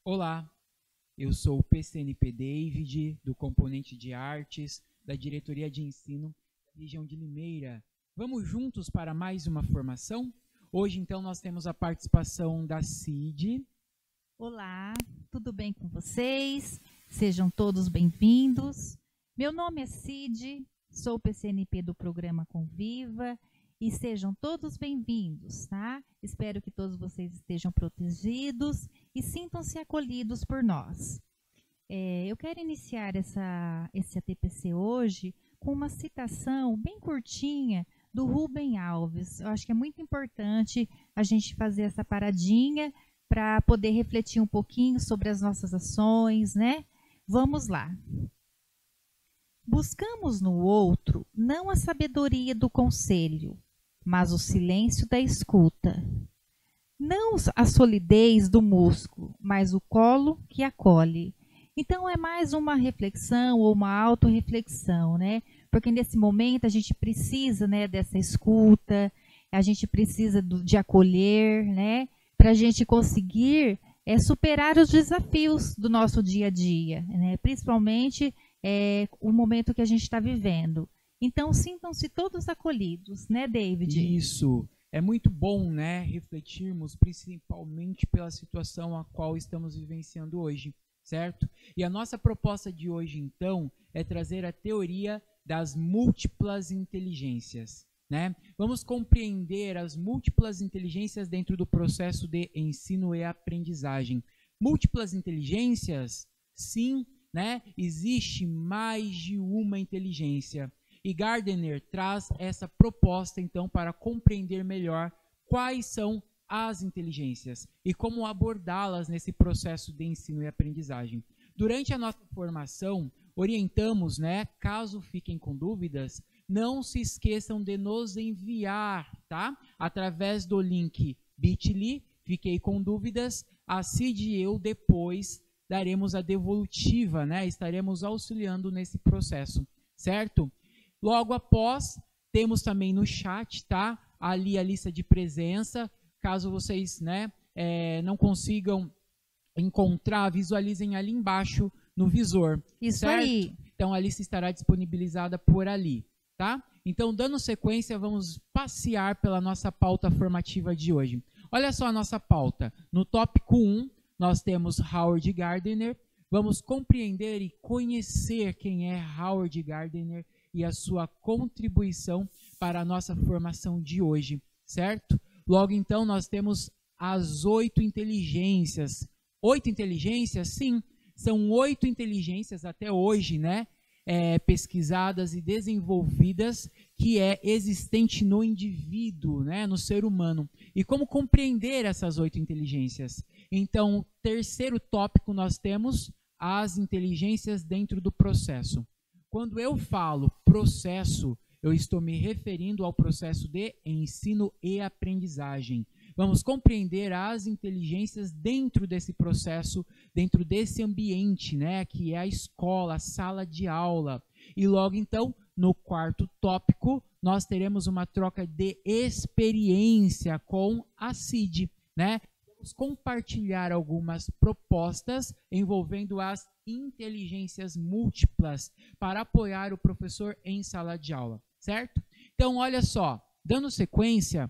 Olá, eu sou o PCNP David, do componente de artes, da diretoria de ensino da região de Limeira. Vamos juntos para mais uma formação? Hoje, então, nós temos a participação da Cid. Olá, tudo bem com vocês? Sejam todos bem-vindos. Meu nome é Cid, sou PCNP do programa Conviva e sejam todos bem-vindos, tá? Espero que todos vocês estejam protegidos e sintam-se acolhidos por nós. Eu quero iniciar esse ATPC hoje com uma citação bem curtinha do Rubem Alves. Eu acho que é muito importante a gente fazer essa paradinha para poder refletir um pouquinho sobre as nossas ações, né? Vamos lá. Buscamos no outro não a sabedoria do conselho, mas o silêncio da escuta. Não a solidez do músculo, mas o colo que acolhe. Então é mais uma reflexão ou uma autorreflexão, né? Porque nesse momento a gente precisa, né, dessa escuta, a gente precisa de acolher, né? Para a gente conseguir superar os desafios do nosso dia a dia, né? Principalmente o momento que a gente está vivendo. Então, sintam-se todos acolhidos, né, David? Isso. É muito bom, né, refletirmos principalmente pela situação a qual estamos vivenciando hoje, certo? E a nossa proposta de hoje, então, é trazer a teoria das múltiplas inteligências, né? Vamos compreender as múltiplas inteligências dentro do processo de ensino e aprendizagem. Múltiplas inteligências? Sim, né? Existe mais de uma inteligência. E Gardner traz essa proposta, então, para compreender melhor quais são as inteligências e como abordá-las nesse processo de ensino e aprendizagem. Durante a nossa formação, orientamos, né, caso fiquem com dúvidas, não se esqueçam de nos enviar, tá? Através do link bit.ly, fiquei com dúvidas, a Cid e eu depois daremos a devolutiva, né? Estaremos auxiliando nesse processo, certo? Logo após, temos também no chat, tá? Ali a lista de presença. Caso vocês, né, não consigam encontrar, visualizem ali embaixo no visor. Isso certo? aí. Então a lista estará disponibilizada por ali, tá? Então, dando sequência, vamos passear pela nossa pauta formativa de hoje. Olha só a nossa pauta. No tópico 1, nós temos Howard Gardner. Vamos compreender e conhecer quem é Howard Gardner e a sua contribuição para a nossa formação de hoje, certo? Logo, então, nós temos as 8 inteligências. 8 inteligências? Sim, são 8 inteligências até hoje, né? Pesquisadas e desenvolvidas, que é existente no indivíduo, né? No ser humano. E como compreender essas 8 inteligências? Então, terceiro tópico, nós temos as inteligências dentro do processo. Quando eu falo processo, eu estou me referindo ao processo de ensino e aprendizagem. Vamos compreender as inteligências dentro desse processo, dentro desse ambiente, né, que é a escola, a sala de aula. E logo então, no quarto tópico, nós teremos uma troca de experiência com a Cid, né? Vamos compartilhar algumas propostas envolvendo as inteligências múltiplas para apoiar o professor em sala de aula, certo? Então, olha só, dando sequência,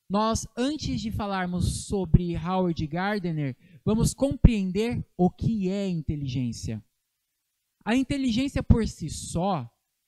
nós, antes de falarmos sobre Howard Gardner, vamos compreender o que é inteligência. A inteligência por si só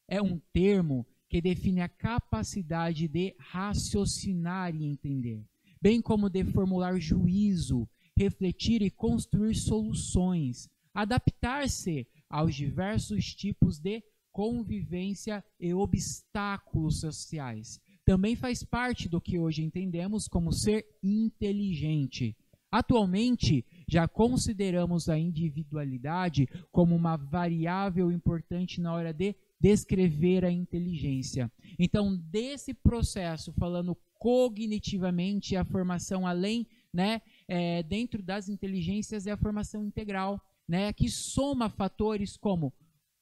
é um termo que define a capacidade de raciocinar e entender, bem como de formular juízo, refletir e construir soluções, adaptar-se aos diversos tipos de convivência e obstáculos sociais. Também faz parte do que hoje entendemos como ser inteligente. Atualmente, já consideramos a individualidade como uma variável importante na hora de descrever a inteligência. Então, desse processo, falando cognitivamente, a formação além, né, dentro das inteligências é a formação integral, né, que soma fatores como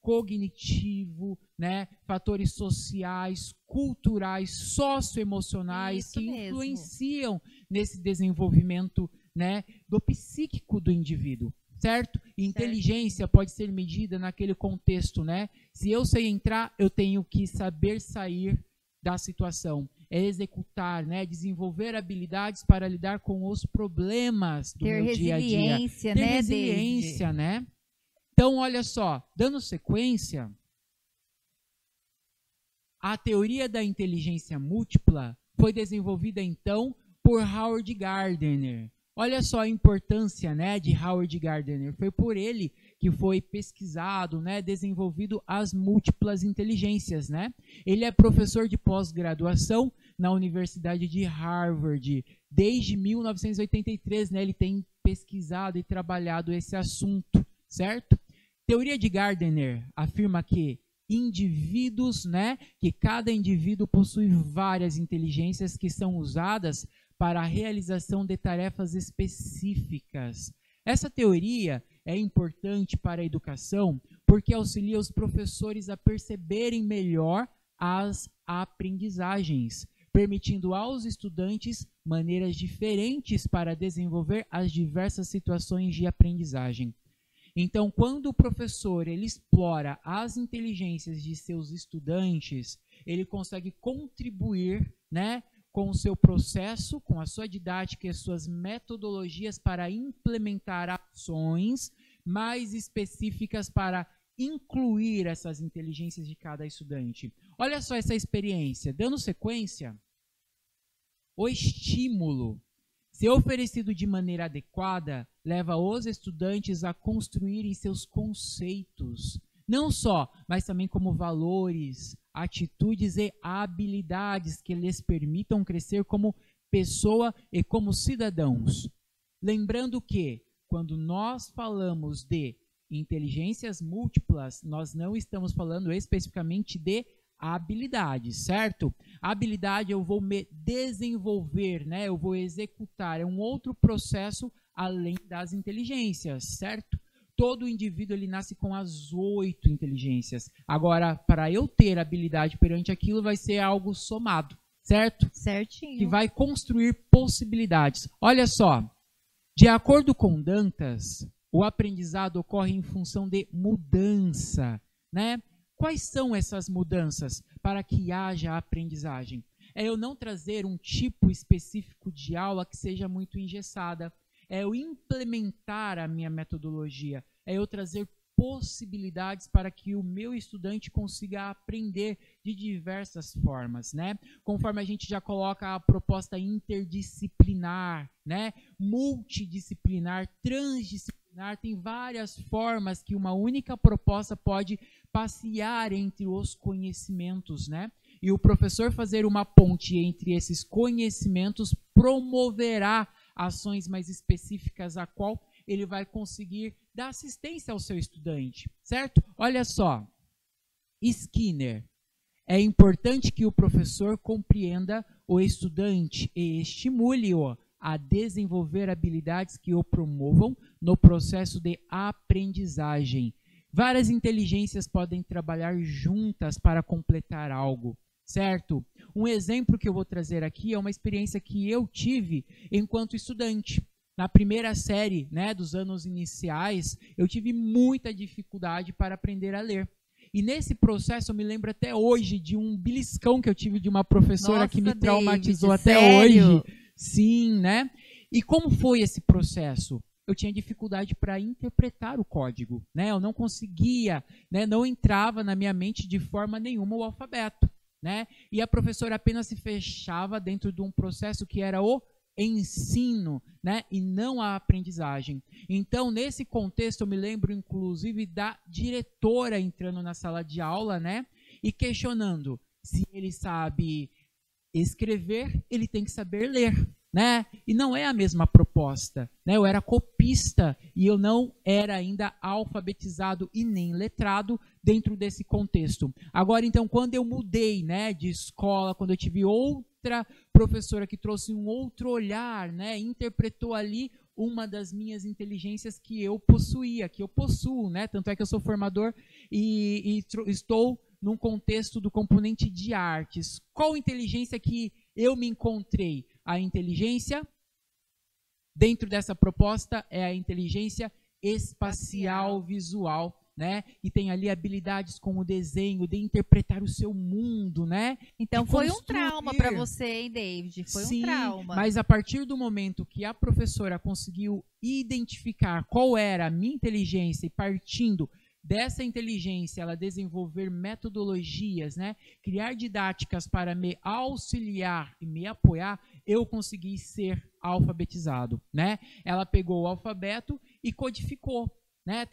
cognitivo, né, fatores sociais, culturais, socioemocionais Isso que mesmo. influenciam nesse desenvolvimento, né, do psíquico do indivíduo, certo? E inteligência pode ser medida naquele contexto, né? Se eu sei entrar, eu tenho que saber sair da situação, é executar, né, desenvolver habilidades para lidar com os problemas do meu dia a dia. Resiliência, Ter né, resiliência, né? Então, olha só, dando sequência, a teoria da inteligência múltipla foi desenvolvida, então, por Howard Gardner. Olha só a importância, né, de Howard Gardner. Foi por ele que foi pesquisado, né, desenvolvido as múltiplas inteligências, né? Ele é professor de pós-graduação na Universidade de Harvard desde 1983, né? Ele tem pesquisado e trabalhado esse assunto, certo? Teoria de Gardner afirma que indivíduos, né, que cada indivíduo possui várias inteligências que são usadas para a realização de tarefas específicas. Essa teoria é importante para a educação porque auxilia os professores a perceberem melhor as aprendizagens, permitindo aos estudantes maneiras diferentes para desenvolver as diversas situações de aprendizagem. Então, quando o professor ele explora as inteligências de seus estudantes, ele consegue contribuir, né, com o seu processo, com a sua didática e as suas metodologias para implementar ações mais específicas para incluir essas inteligências de cada estudante. Olha só essa experiência. Dando sequência, o estímulo, se oferecido de maneira adequada, leva os estudantes a construírem seus conceitos, não só, mas também como valores, atitudes e habilidades que lhes permitam crescer como pessoa e como cidadãos. Lembrando que, quando nós falamos de inteligências múltiplas, nós não estamos falando especificamente de habilidades, certo? A habilidade eu vou me desenvolver, né? Eu vou executar, é um outro processo além das inteligências, certo? Todo indivíduo ele nasce com as 8 inteligências. Agora, para eu ter habilidade perante aquilo, vai ser algo somado, certo? Certinho. Que vai construir possibilidades. Olha só, de acordo com Dantas, o aprendizado ocorre em função de mudança, né? Quais são essas mudanças para que haja aprendizagem? É eu não trazer um tipo específico de aula que seja muito engessada. É eu implementar a minha metodologia. É eu trazer possibilidades para que o meu estudante consiga aprender de diversas formas, né? Conforme a gente já coloca a proposta interdisciplinar, né? Multidisciplinar, transdisciplinar, tem várias formas que uma única proposta pode passear entre os conhecimentos, né? E o professor fazer uma ponte entre esses conhecimentos promoverá ações mais específicas a qual ele vai conseguir dar assistência ao seu estudante, certo? Olha só, Skinner, é importante que o professor compreenda o estudante e estimule-o a desenvolver habilidades que o promovam no processo de aprendizagem. Várias inteligências podem trabalhar juntas para completar algo, certo? Um exemplo que eu vou trazer aqui é uma experiência que eu tive enquanto estudante. Na primeira série, né, dos anos iniciais, eu tive muita dificuldade para aprender a ler. E nesse processo eu me lembro até hoje de um beliscão que eu tive de uma professora. Nossa, que me traumatizou David, até sério? hoje. Sim, né? E como foi esse processo? Eu tinha dificuldade para interpretar o código, né? Eu não conseguia, né? Não entrava na minha mente de forma nenhuma o alfabeto, né? E a professora apenas se fechava dentro de um processo que era o ensino, né? E não a aprendizagem. Então, nesse contexto, eu me lembro, inclusive, da diretora entrando na sala de aula, né? E questionando se ele sabe escrever, ele tem que saber ler, né? E não é a mesma proposta, né? Eu era copista e eu não era ainda alfabetizado e nem letrado dentro desse contexto. Agora, então, quando eu mudei, né, de escola, quando eu tive outra professora que trouxe um outro olhar, né, interpretou ali uma das minhas inteligências que eu possuía, que eu possuo, né? Tanto é que eu sou formador e estou num contexto do componente de artes. Qual inteligência que eu me encontrei? A inteligência, dentro dessa proposta, é a inteligência espacial visual, né? E tem ali habilidades como o desenho, de interpretar o seu mundo, né? Então foi um trauma para você, hein, David? Foi um trauma. Mas a partir do momento que a professora conseguiu identificar qual era a minha inteligência e partindo dessa inteligência, ela desenvolver metodologias, né? Criar didáticas para me auxiliar e me apoiar, eu consegui ser alfabetizado, né? Ela pegou o alfabeto e codificou, né?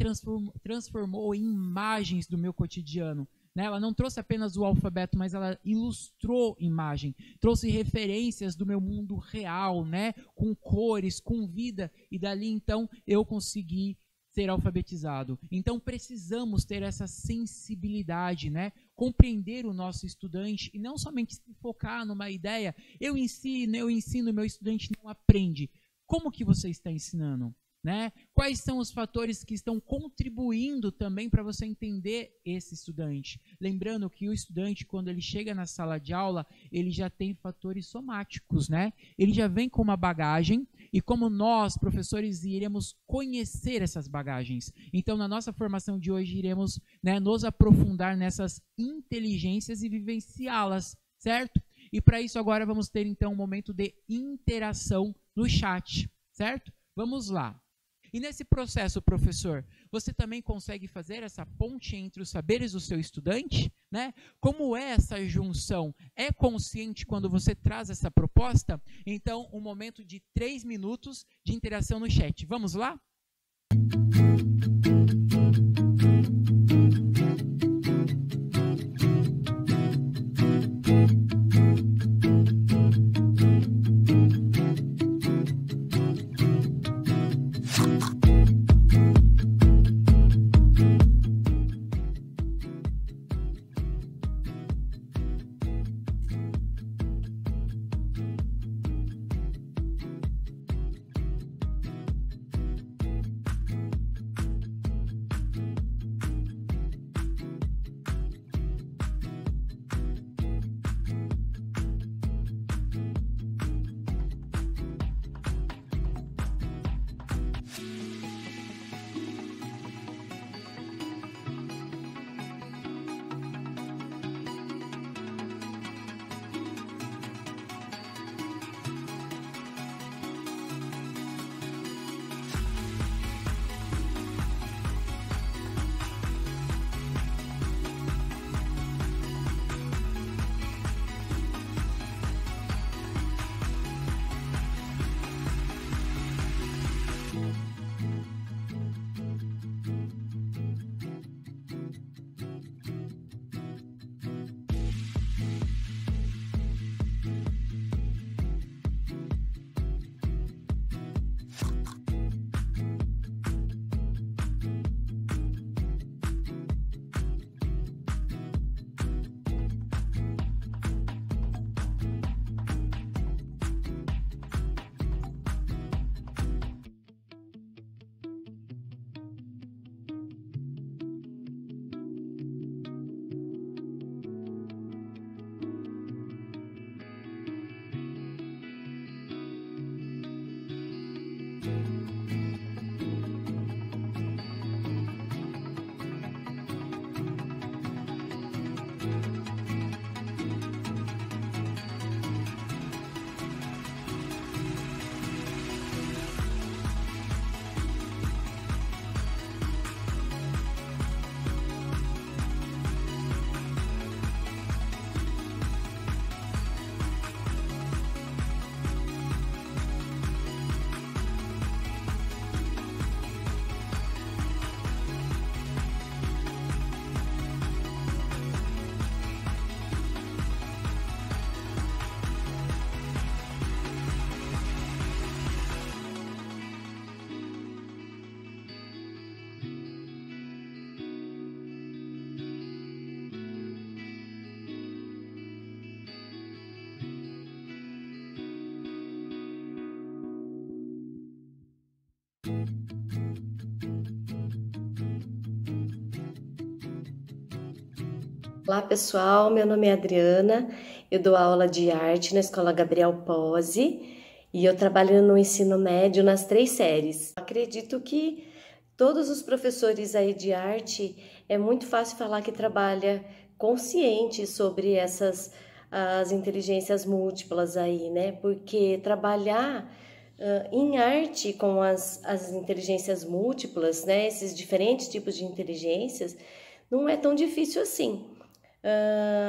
Transformou em imagens do meu cotidiano. Né? Ela não trouxe apenas o alfabeto, mas ela ilustrou imagem, trouxe referências do meu mundo real, né? Com cores, com vida, e dali então eu consegui ser alfabetizado. Então precisamos ter essa sensibilidade, né? Compreender o nosso estudante e não somente se focar numa ideia, eu ensino, meu estudante não aprende. Como que você está ensinando? Né? Quais são os fatores que estão contribuindo também para você entender esse estudante? Lembrando que o estudante, quando ele chega na sala de aula, ele já tem fatores somáticos, né? Ele já vem com uma bagagem e como nós, professores, iremos conhecer essas bagagens. Então, na nossa formação de hoje, iremos, né, nos aprofundar nessas inteligências e vivenciá-las, certo? E para isso agora vamos ter então um momento de interação no chat, certo? Vamos lá. E nesse processo, professor, você também consegue fazer essa ponte entre os saberes do seu estudante? Né? Como é essa junção? É consciente quando você traz essa proposta? Então, um momento de 3 minutos de interação no chat. Vamos lá? Olá pessoal, meu nome é Adriana, eu dou aula de arte na Escola Gabriel Pozzi e eu trabalho no ensino médio nas 3 séries. Acredito que todos os professores aí de arte é muito fácil falar que trabalha consciente sobre as inteligências múltiplas aí, né? Porque trabalhar em arte com as inteligências múltiplas, né? Esses diferentes tipos de inteligências, não é tão difícil assim.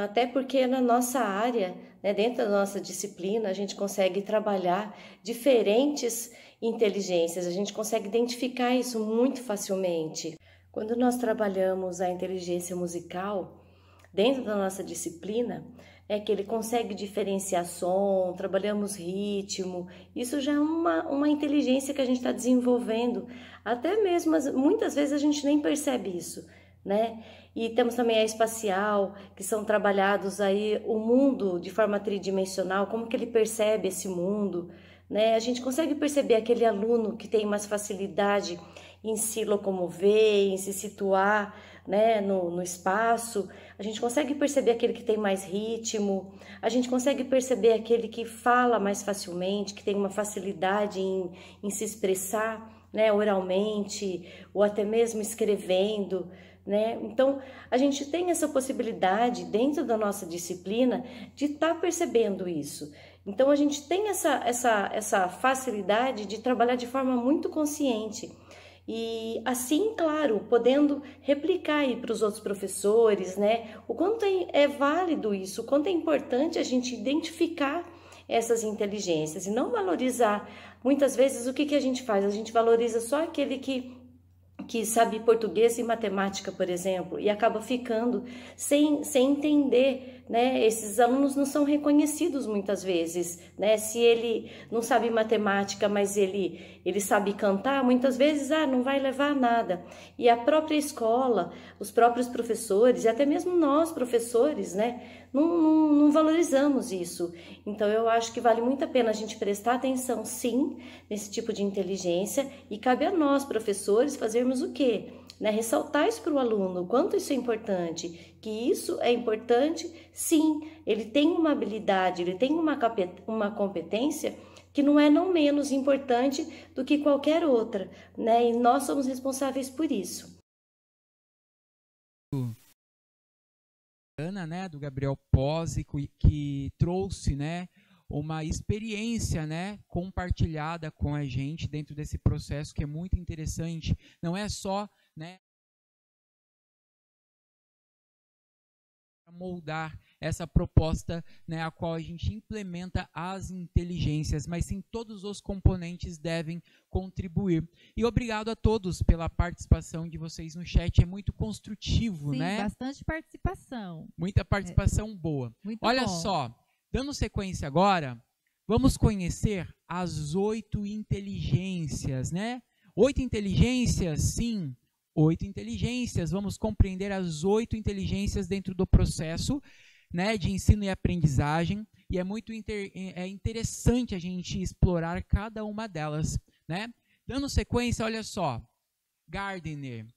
Até porque na nossa área, né, dentro da nossa disciplina, a gente consegue trabalhar diferentes inteligências, a gente consegue identificar isso muito facilmente. Quando nós trabalhamos a inteligência musical, dentro da nossa disciplina, é que ele consegue diferenciar som, trabalhamos ritmo, isso já é uma inteligência que a gente está desenvolvendo, até mesmo, muitas vezes a gente nem percebe isso, né? E temos também a espacial, que são trabalhados aí o mundo de forma tridimensional, como que ele percebe esse mundo, né? A gente consegue perceber aquele aluno que tem mais facilidade em se locomover, em se situar, né, no espaço. A gente consegue perceber aquele que tem mais ritmo, a gente consegue perceber aquele que fala mais facilmente, que tem uma facilidade em se expressar, né, oralmente, ou até mesmo escrevendo, né? Então, a gente tem essa possibilidade dentro da nossa disciplina de estar percebendo isso. Então, a gente tem essa facilidade de trabalhar de forma muito consciente. E assim, claro, podendo replicar aí para os outros professores, né? O quanto é válido isso, o quanto é importante a gente identificar essas inteligências e não valorizar. Muitas vezes, o que a gente faz? A gente valoriza só aquele que sabe português e matemática, por exemplo, e acaba ficando sem entender, né? Esses alunos não são reconhecidos muitas vezes, né? Se ele não sabe matemática, mas ele sabe cantar, muitas vezes, não vai levar a nada. E a própria escola, os próprios professores, e até mesmo nós, professores, né? Não valorizamos isso. Então, eu acho que vale muito a pena a gente prestar atenção, sim, nesse tipo de inteligência, e cabe a nós, professores, fazermos o quê? Né? Ressaltar isso para o aluno, o quanto isso é importante, que isso é importante, sim, ele tem uma habilidade, ele tem uma competência que não é não menos importante do que qualquer outra, né? E nós somos responsáveis por isso. Ana, né, do Gabriel Pozzi, que trouxe, né, uma experiência, né, compartilhada com a gente dentro desse processo que é muito interessante. Não é só, né, moldar essa proposta, né, a qual a gente implementa as inteligências, mas sim todos os componentes devem contribuir. E obrigado a todos pela participação de vocês no chat, é muito construtivo, sim, né? Bastante participação. Muita participação boa. Muito Olha bom. só, dando sequência agora, vamos conhecer as 8 inteligências, né? 8 inteligências, sim. 8 inteligências, vamos compreender as 8 inteligências dentro do processo, né, de ensino e aprendizagem, e é muito interessante a gente explorar cada uma delas, né? Dando sequência, olha só, Gardner,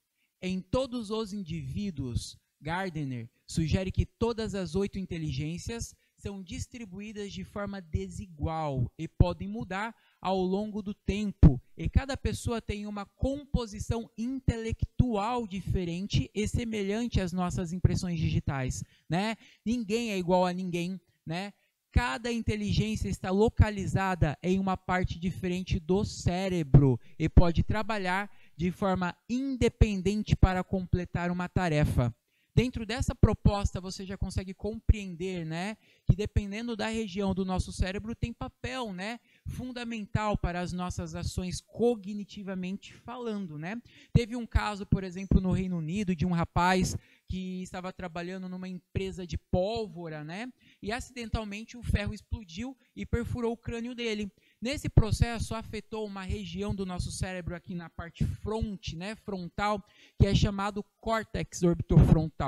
em todos os indivíduos, Gardner sugere que todas as 8 inteligências são distribuídas de forma desigual e podem mudar ao longo do tempo. E cada pessoa tem uma composição intelectual diferente e semelhante às nossas impressões digitais, né? Ninguém é igual a ninguém, né? Cada inteligência está localizada em uma parte diferente do cérebro e pode trabalhar de forma independente para completar uma tarefa. Dentro dessa proposta, você já consegue compreender, né, que dependendo da região do nosso cérebro, tem papel, né, fundamental para as nossas ações cognitivamente falando, né? Teve um caso, por exemplo, no Reino Unido, de um rapaz que estava trabalhando numa empresa de pólvora, né, e acidentalmente o ferro explodiu e perfurou o crânio dele. Nesse processo, afetou uma região do nosso cérebro aqui na parte frontal, que é chamado córtex orbitofrontal.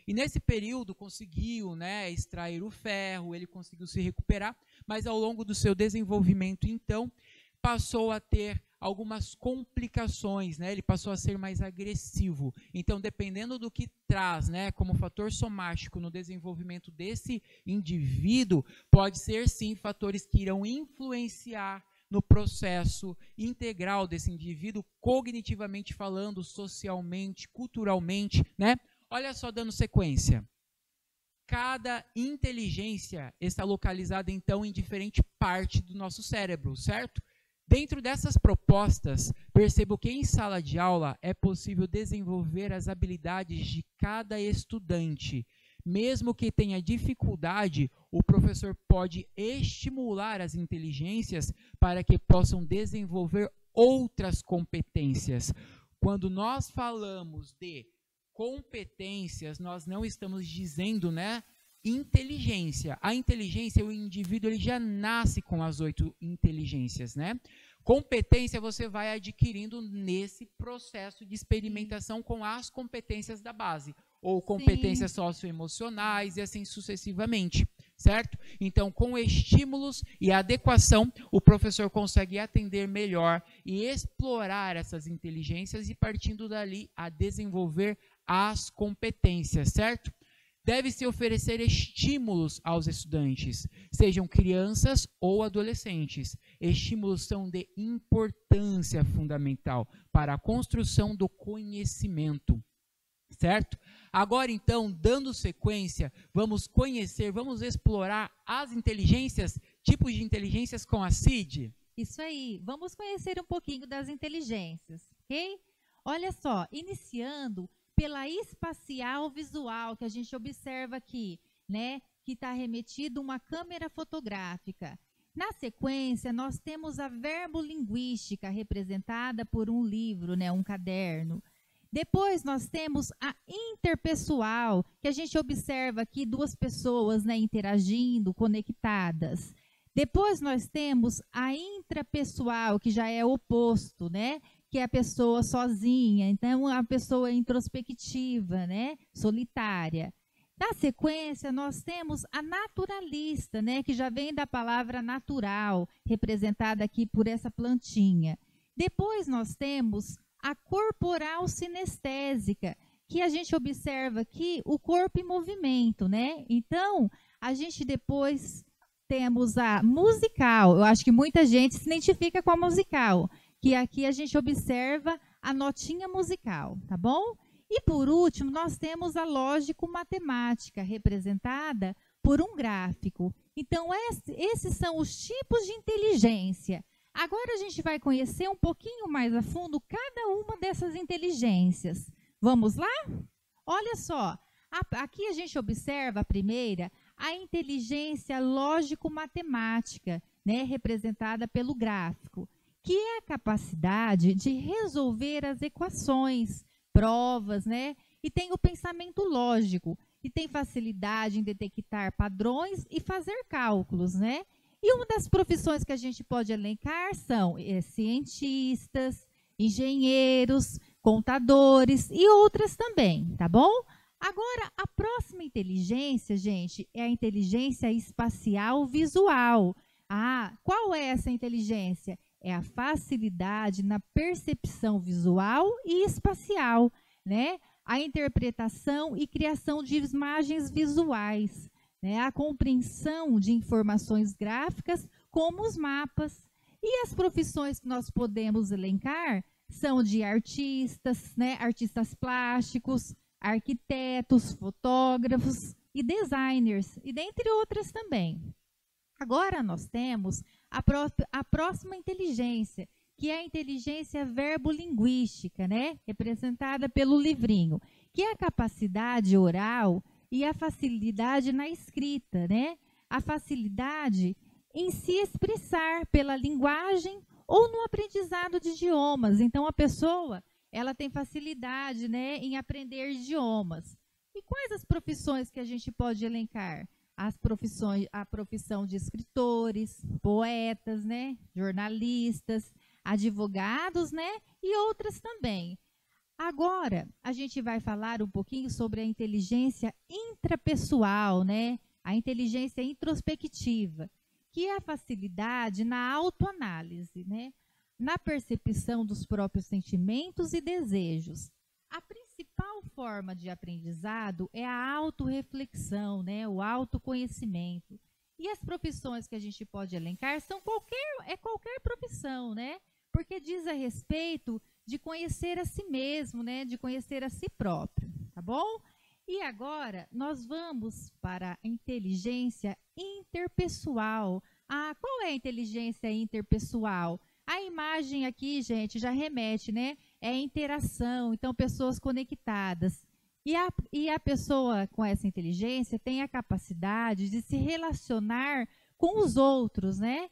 E nesse período conseguiu, né, extrair o ferro, ele conseguiu se recuperar, mas ao longo do seu desenvolvimento, então, passou a ter algumas complicações, né? Ele passou a ser mais agressivo. Então, dependendo do que traz, né, como fator somático no desenvolvimento desse indivíduo, pode ser sim fatores que irão influenciar no processo integral desse indivíduo, cognitivamente falando, socialmente, culturalmente, né? Olha só, dando sequência. Cada inteligência está localizada, então, em diferente parte do nosso cérebro, certo? Dentro dessas propostas, percebo que em sala de aula é possível desenvolver as habilidades de cada estudante. Mesmo que tenha dificuldade, o professor pode estimular as inteligências para que possam desenvolver outras competências. Quando nós falamos de competências, nós não estamos dizendo, né, inteligência. A inteligência, o indivíduo ele já nasce com as 8 inteligências, né? Competência você vai adquirindo nesse processo de experimentação com as competências da base, ou competências socioemocionais e assim sucessivamente, certo? Então, com estímulos e adequação, o professor consegue atender melhor e explorar essas inteligências e partindo dali a desenvolver as competências, certo? Deve-se oferecer estímulos aos estudantes, sejam crianças ou adolescentes. Estímulos são de importância fundamental para a construção do conhecimento, certo? Agora, então, dando sequência, vamos conhecer, vamos explorar as inteligências, tipos de inteligências com a CID. Isso aí, vamos conhecer um pouquinho das inteligências, ok? Olha só, iniciando pela espacial visual, que a gente observa aqui, né, que está remetido uma câmera fotográfica. Na sequência, nós temos a verbolinguística, representada por um livro, né, um caderno. Depois, nós temos a interpessoal, que a gente observa aqui 2 pessoas, né, interagindo, conectadas. Depois, nós temos a intrapessoal, que já é o oposto, né, que é a pessoa sozinha, então a pessoa introspectiva, né, solitária. Na sequência, nós temos a naturalista, né, que já vem da palavra natural, representada aqui por essa plantinha. Depois nós temos a corporal sinestésica, que a gente observa aqui o corpo em movimento, né? Então, a gente depois temos a musical. Eu acho que muita gente se identifica com a musical, que aqui a gente observa a notinha musical, tá bom? E por último, nós temos a lógico-matemática, representada por um gráfico. Então, esses são os tipos de inteligência. Agora a gente vai conhecer um pouquinho mais a fundo cada uma dessas inteligências. Vamos lá? Olha só, aqui a gente observa a primeira, a inteligência lógico-matemática, né, representada pelo gráfico, que é a capacidade de resolver as equações, provas, né? E tem o pensamento lógico, e tem facilidade em detectar padrões e fazer cálculos, né? E uma das profissões que a gente pode elencar são cientistas, engenheiros, contadores e outras também, tá bom? Agora, a próxima inteligência, gente, é a inteligência espacial visual. Ah, qual é essa inteligência? É a facilidade na percepção visual e espacial, né? A interpretação e criação de imagens visuais, né? A compreensão de informações gráficas, como os mapas. E as profissões que nós podemos elencar são de artistas, né? Artistas plásticos, arquitetos, fotógrafos e designers, e dentre outras também. Agora nós temos a próxima inteligência, que é a inteligência verbolinguística, né? Representada pelo livrinho, que é a capacidade oral e a facilidade na escrita, né? A facilidade em se expressar pela linguagem ou no aprendizado de idiomas. Então, a pessoa ela tem facilidade, né, em aprender idiomas. E quais as profissões que a gente pode elencar? A profissão de escritores, poetas, né, jornalistas, advogados, né, e outras também. Agora, a gente vai falar um pouquinho sobre a inteligência intrapessoal, né, a inteligência introspectiva, que é a facilidade na autoanálise, né? na percepção dos próprios sentimentos e desejos. A principal forma de aprendizado é a autorreflexão, né? O autoconhecimento. E as profissões que a gente pode elencar são qualquer profissão, né? Porque diz a respeito de conhecer a si mesmo, né? De conhecer a si próprio, tá bom? E agora nós vamos para a inteligência interpessoal. Ah, qual é a inteligência interpessoal? A imagem aqui, gente, já remete, né? É interação, então pessoas conectadas. E a pessoa com essa inteligência tem a capacidade de se relacionar com os outros, né?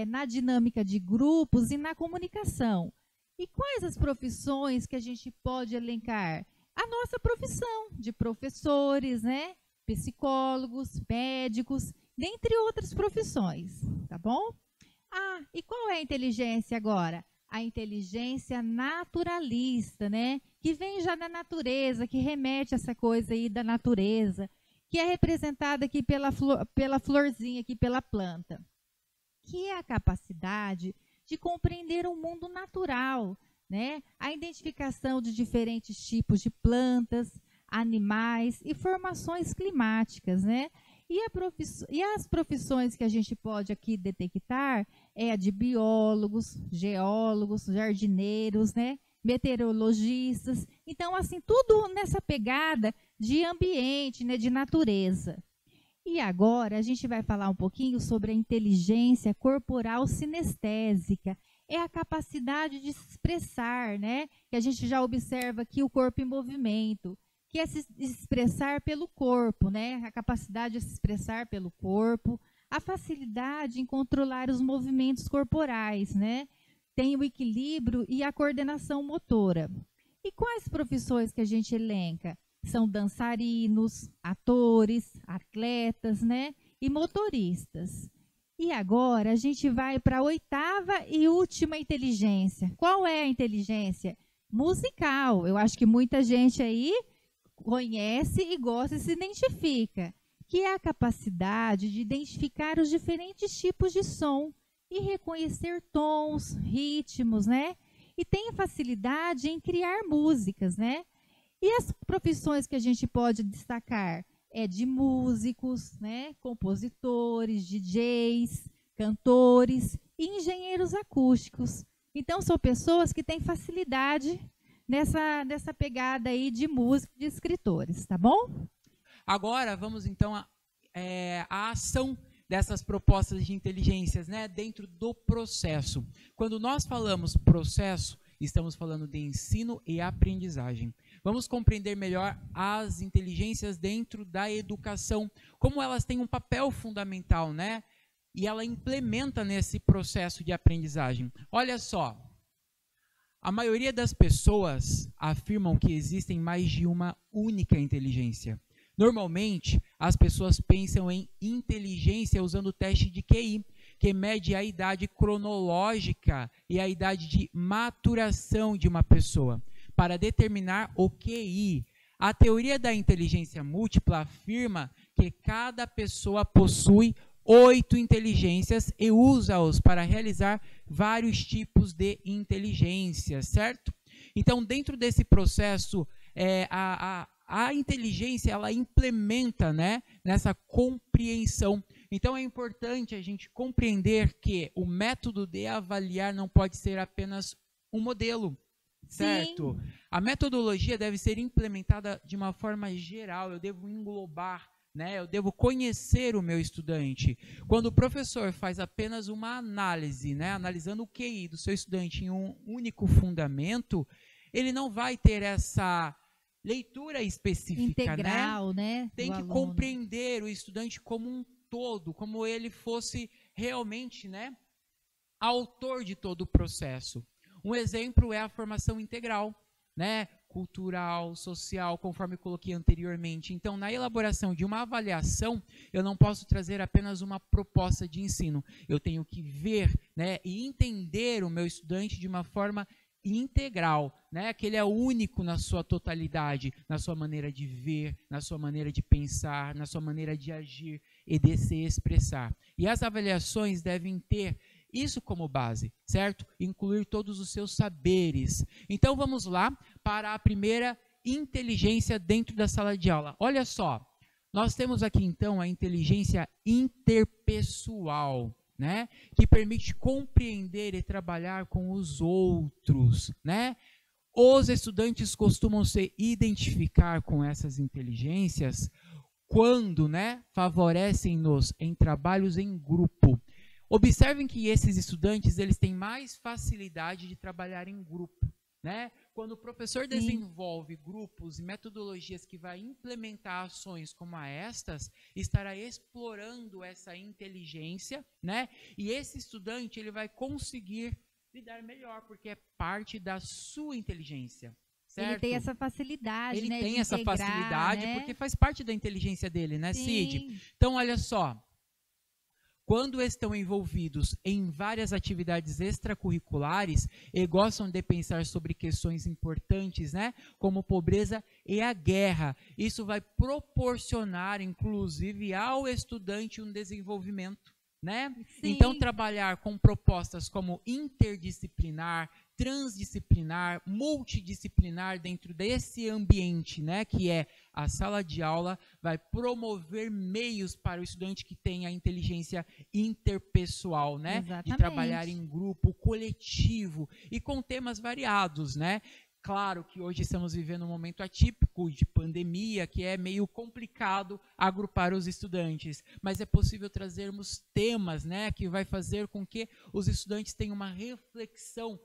Na dinâmica de grupos e na comunicação. E quais as profissões que a gente pode elencar? A nossa profissão de professores, né? Psicólogos, médicos, dentre outras profissões, tá bom? Ah, e qual é a inteligência agora? A inteligência naturalista, né? Que vem já da natureza, que remete a essa coisa aí da natureza, que é representada aqui pela florzinha, aqui pela planta, que é a capacidade de compreender o mundo natural, né? A identificação de diferentes tipos de plantas, animais e formações climáticas, né? E as profissões que a gente pode aqui detectar é a de biólogos, geólogos, jardineiros, né? Meteorologistas. Então, assim, tudo nessa pegada de ambiente, né? De natureza. E agora a gente vai falar um pouquinho sobre a inteligência corporal sinestésica. É a capacidade de se expressar, né? Que a gente já observa aqui o corpo em movimento, que é se expressar pelo corpo, né? A capacidade de se expressar pelo corpo, a facilidade em controlar os movimentos corporais, né? Tem o equilíbrio e a coordenação motora. E quais profissões que a gente elenca? São dançarinos, atores, atletas, né? E motoristas. E agora a gente vai para a 8ª e última inteligência. Qual é a inteligência? Musical. Eu acho que muita gente aí conhece e gosta e se identifica, que é a capacidade de identificar os diferentes tipos de som e reconhecer tons, ritmos, né? E tem facilidade em criar músicas, né? E as profissões que a gente pode destacar é de músicos, né? Compositores, DJs, cantores e engenheiros acústicos. Então, são pessoas que têm facilidade nessa pegada aí de música, de escritores, tá bom? Agora vamos então à ação dessas propostas de inteligências, né, dentro do processo. Quando nós falamos processo, estamos falando de ensino e aprendizagem. Vamos compreender melhor as inteligências dentro da educação, como elas têm um papel fundamental, né? E ela implementa nesse processo de aprendizagem. Olha só, a maioria das pessoas afirmam que existem mais de uma única inteligência. Normalmente, as pessoas pensam em inteligência usando o teste de QI, que mede a idade cronológica e a idade de maturação de uma pessoa, para determinar o QI. A teoria da inteligência múltipla afirma que cada pessoa possui 8 inteligências e usa-os para realizar vários tipos de inteligência, certo? Então, dentro desse processo, a inteligência, ela implementa, né, nessa compreensão. Então, é importante a gente compreender que o método de avaliar não pode ser apenas um modelo, certo? Sim. A metodologia deve ser implementada de uma forma geral, eu devo englobar, né, eu devo conhecer o meu estudante. Quando o professor faz apenas uma análise, né, analisando o QI do seu estudante em um único fundamento, ele não vai ter essa leitura específica, integral, né? Tem que compreender o estudante como um todo, como ele fosse realmente, né, autor de todo o processo. Um exemplo é a formação integral, né, cultural, social, conforme eu coloquei anteriormente. Então, na elaboração de uma avaliação, eu não posso trazer apenas uma proposta de ensino. Eu tenho que ver, né, e entender o meu estudante de uma forma integral, né, que ele é único na sua totalidade, na sua maneira de ver, na sua maneira de pensar, na sua maneira de agir e de se expressar. E as avaliações devem ter isso como base, certo? Incluir todos os seus saberes. Então vamos lá para a primeira inteligência dentro da sala de aula. Olha só, nós temos aqui então a inteligência interpessoal, né? Que permite compreender e trabalhar com os outros, né? Os estudantes costumam se identificar com essas inteligências quando, né, favorecem-nos em trabalhos em grupo. Observem que esses estudantes eles têm mais facilidade de trabalhar em grupo, né? Quando o professor desenvolve grupos e metodologias que vai implementar ações como estas, estará explorando essa inteligência, né? E esse estudante ele vai conseguir lidar melhor, porque é parte da sua inteligência, certo? Ele tem essa facilidade, ele né? tem de essa integrar, facilidade, né? porque faz parte da inteligência dele, né, Sim. Cid? Então, olha só. Quando estão envolvidos em várias atividades extracurriculares e gostam de pensar sobre questões importantes, né, como pobreza e a guerra, isso vai proporcionar, inclusive, ao estudante um desenvolvimento, né? Sim. Então, trabalhar com propostas como interdisciplinar, transdisciplinar, multidisciplinar dentro desse ambiente, né, que é a sala de aula, vai promover meios para o estudante que tenha a inteligência interpessoal, né, Exatamente. de trabalhar em grupo, coletivo e com temas variados, né? Claro que hoje estamos vivendo um momento atípico de pandemia, que é meio complicado agrupar os estudantes, mas é possível trazermos temas, né, que vai fazer com que os estudantes tenham uma reflexão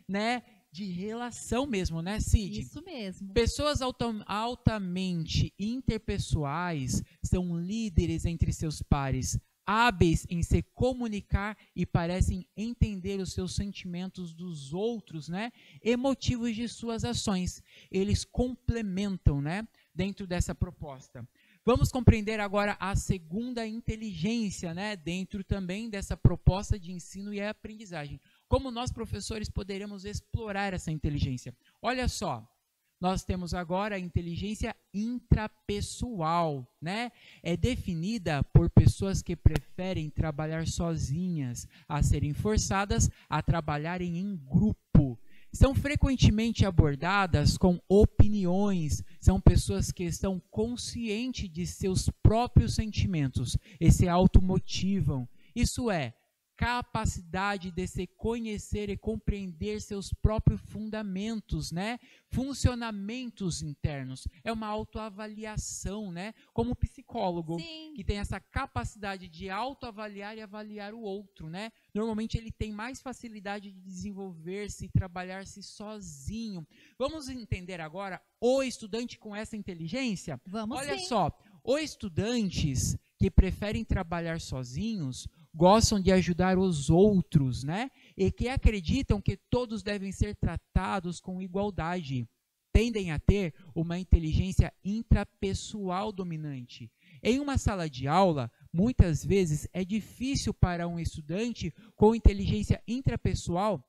né, de relação mesmo, né, Cid? Isso mesmo. Pessoas altamente interpessoais são líderes entre seus pares, hábeis em se comunicar e parecem entender os seus sentimentos dos outros, né, e motivos de suas ações. Eles complementam, né, dentro dessa proposta. Vamos compreender agora a segunda inteligência, né, dentro também dessa proposta de ensino e aprendizagem. Como nós, professores, poderemos explorar essa inteligência? Olha só. Nós temos agora a inteligência intrapessoal, né? É definida por pessoas que preferem trabalhar sozinhas, a serem forçadas a trabalharem em grupo. São frequentemente abordadas com opiniões, são pessoas que estão conscientes de seus próprios sentimentos e se automotivam. Isso é, capacidade de se conhecer e compreender seus próprios fundamentos, né? Funcionamentos internos. É uma autoavaliação, né? Como psicólogo, Sim. que tem essa capacidade de autoavaliar e avaliar o outro, né? Normalmente ele tem mais facilidade de desenvolver-se e trabalhar-se sozinho. Vamos entender agora o estudante com essa inteligência? Vamos Olha sim. só, os estudantes que preferem trabalhar sozinhos gostam de ajudar os outros, né? E que acreditam que todos devem ser tratados com igualdade. Tendem a ter uma inteligência intrapessoal dominante. Em uma sala de aula, muitas vezes é difícil para um estudante com inteligência intrapessoal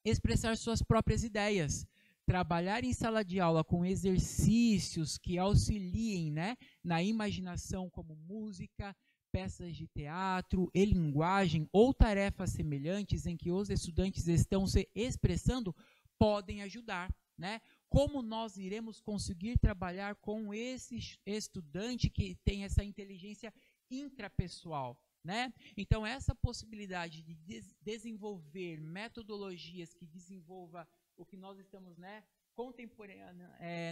expressar suas próprias ideias. Trabalhar em sala de aula com exercícios que auxiliem, né, na imaginação, como música, peças de teatro e linguagem ou tarefas semelhantes em que os estudantes estão se expressando podem ajudar, né? Como nós iremos conseguir trabalhar com esse estudante que tem essa inteligência intrapessoal, né? Então, essa possibilidade de desenvolver metodologias que desenvolva o que nós estamos, né,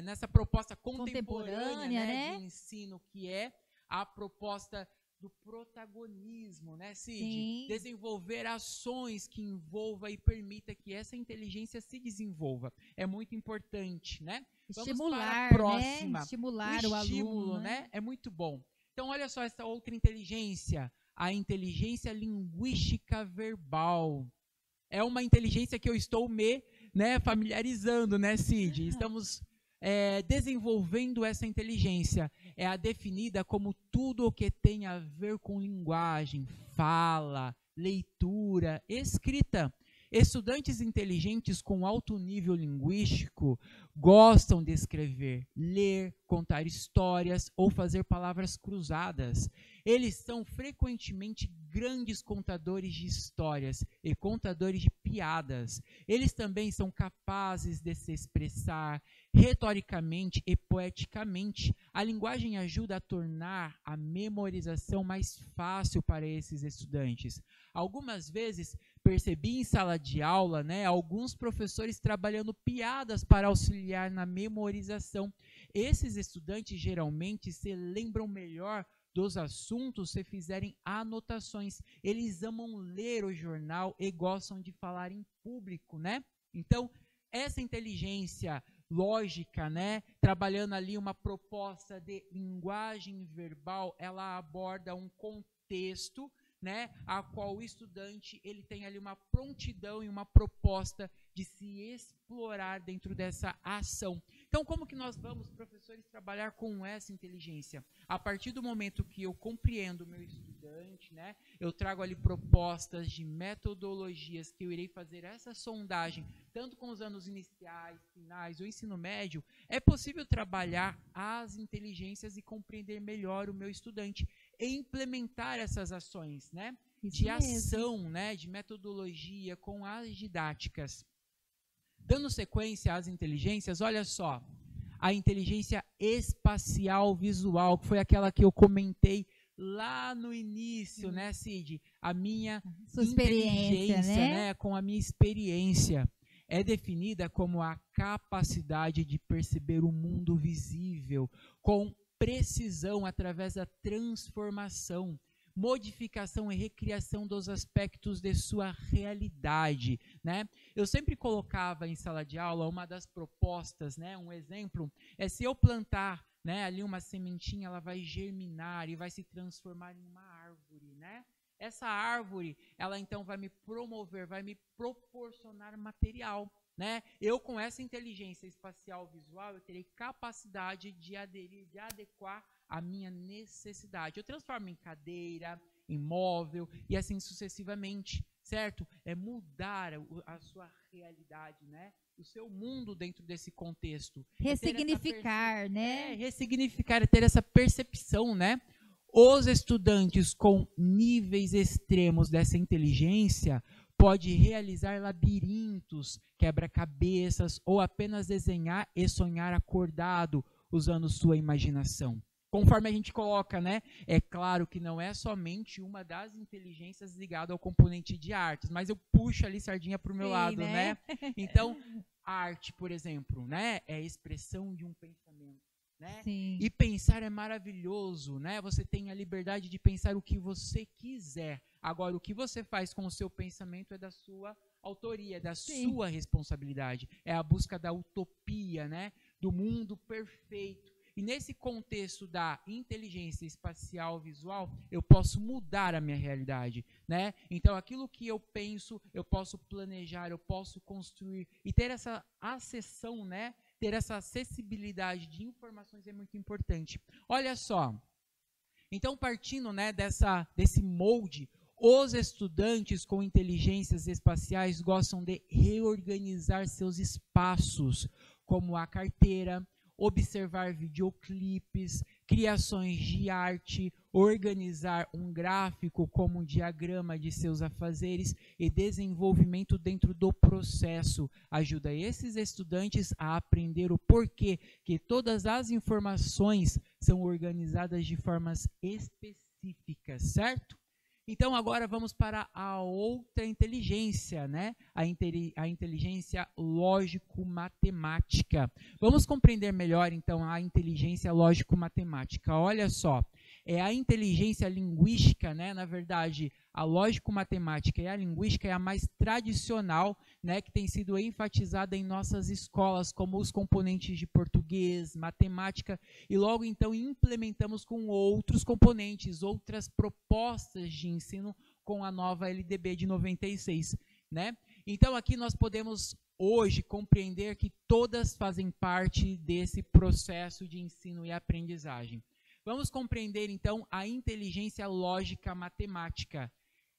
nessa proposta contemporânea, né, de ensino, que é a proposta do protagonismo, né, Cid? Sim. Desenvolver ações que envolva e permita que essa inteligência se desenvolva. É muito importante, né? Estimular, vamos para a próxima. né? Estimular o estímulo, aluno, né? É muito bom. Então, olha só essa outra inteligência, a inteligência linguística verbal. É uma inteligência que eu estou me, né, familiarizando, né, Cid? Estamos desenvolvendo essa inteligência. É a definida como tudo o que tem a ver com linguagem, fala, leitura, escrita. Estudantes inteligentes com alto nível linguístico gostam de escrever, ler, contar histórias ou fazer palavras cruzadas. Eles são frequentemente grandes contadores de histórias e contadores de piadas. Eles também são capazes de se expressar retoricamente e poeticamente. A linguagem ajuda a tornar a memorização mais fácil para esses estudantes. Algumas vezes percebi em sala de aula, alguns professores trabalhando piadas para auxiliar na memorização. Esses estudantes geralmente se lembram melhor dos assuntos se fizerem anotações. Eles amam ler o jornal e gostam de falar em público, Então, essa inteligência lógica, trabalhando ali uma proposta de linguagem verbal, ela aborda um contexto, a qual o estudante ele tem ali uma prontidão e uma proposta de se explorar dentro dessa ação. Então, como que nós vamos, professores, trabalhar com essa inteligência? A partir do momento que eu compreendo o meu estudante, eu trago ali propostas de metodologias que eu irei fazer essa sondagem, tanto com os anos iniciais, finais ou ensino médio, é possível trabalhar as inteligências e compreender melhor o meu estudante e implementar essas ações, de ação, de metodologia com as didáticas. Dando sequência às inteligências, olha só, a inteligência espacial visual, que foi aquela que eu comentei lá no início, Cid? A minha inteligência, com a minha experiência. É definida como a capacidade de perceber o mundo visível com precisão através da transformação, modificação e recriação dos aspectos de sua realidade, Eu sempre colocava em sala de aula uma das propostas, um exemplo, é se eu plantar, ali uma sementinha, ela vai germinar e vai se transformar em uma árvore, Essa árvore, ela então vai me promover, vai me proporcionar material, Eu com essa inteligência espacial visual, eu terei capacidade de aderir, de adequar a minha necessidade. Eu transformo em cadeira, em móvel e assim sucessivamente, certo? É mudar a sua realidade, o seu mundo dentro desse contexto. Ressignificar, Ressignificar, é ter essa percepção, Os estudantes com níveis extremos dessa inteligência pode realizar labirintos, quebra-cabeças ou apenas desenhar e sonhar acordado usando sua imaginação. Conforme a gente coloca, é claro que não é somente uma das inteligências ligada ao componente de artes, mas eu puxo ali sardinha para o meu lado, Então, arte, por exemplo, é a expressão de um pensamento. E pensar é maravilhoso, Você tem a liberdade de pensar o que você quiser. Agora, o que você faz com o seu pensamento é da sua autoria, é da sua responsabilidade. É a busca da utopia, do mundo perfeito. E nesse contexto da inteligência espacial visual, eu posso mudar a minha realidade, Então, aquilo que eu penso, eu posso planejar, eu posso construir e ter essa acessão, ter essa acessibilidade de informações é muito importante. Olha só, então partindo desse molde, os estudantes com inteligências espaciais gostam de reorganizar seus espaços, como a carteira, observar videoclipes, criações de arte, organizar um gráfico como um diagrama de seus afazeres e desenvolvimento dentro do processo. Ajuda esses estudantes a aprender o porquê que todas as informações são organizadas de formas específicas, certo? Então, agora vamos para a outra inteligência, a inteligência lógico-matemática. Vamos compreender melhor, então, a inteligência lógico-matemática. Olha só, é a inteligência linguística, na verdade, a lógico-matemática e a linguística é a mais tradicional, que tem sido enfatizada em nossas escolas, como os componentes de português, matemática, e logo então implementamos com outros componentes, outras propostas de ensino com a nova LDB de 96, Então aqui nós podemos hoje compreender que todas fazem parte desse processo de ensino e aprendizagem. Vamos compreender então a inteligência lógica matemática.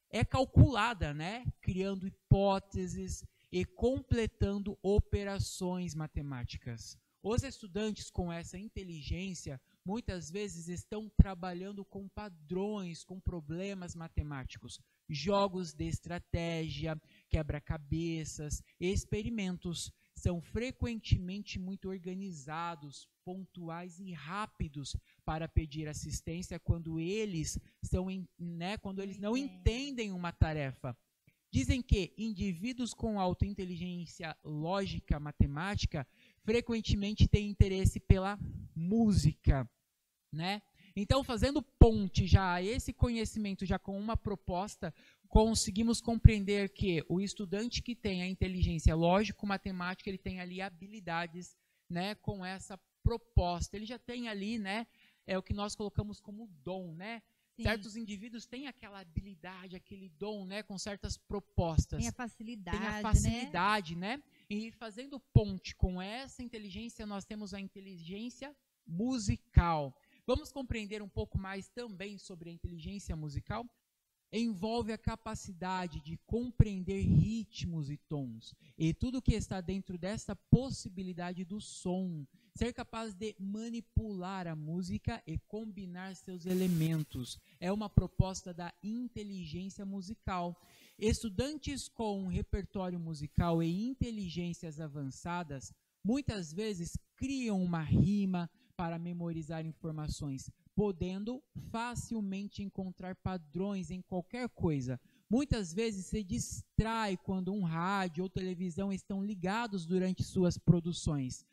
é calculada, né? Criando hipóteses e completando operações matemáticas. Os estudantes com essa inteligência muitas vezes estão trabalhando com padrões, com problemas matemáticos, jogos de estratégia, quebra-cabeças, experimentos. São frequentemente muito organizados, pontuais e rápidos para pedir assistência quando eles não entendem uma tarefa. Dizem que indivíduos com alta inteligência lógica matemática frequentemente têm interesse pela música, né? Então, fazendo ponte já a esse conhecimento já com uma proposta, conseguimos compreender que o estudante que tem a inteligência lógico-matemática, ele tem ali habilidades, né, com essa proposta. Ele já tem ali, né, o que nós colocamos como dom, né? Sim. Certos indivíduos têm aquela habilidade, aquele dom, né, com certas propostas. Tem a facilidade, né? E fazendo ponte com essa inteligência, nós temos a inteligência musical. Vamos compreender um pouco mais também sobre a inteligência musical? Envolve a capacidade de compreender ritmos e tons, e tudo que está dentro dessa possibilidade do som, ser capaz de manipular a música e combinar seus elementos. É uma proposta da inteligência musical. Estudantes com um repertório musical e inteligências avançadas, muitas vezes criam uma rima para memorizar informações, podendo facilmente encontrar padrões em qualquer coisa. Muitas vezes se distrai quando um rádio ou televisão estão ligados durante suas produções.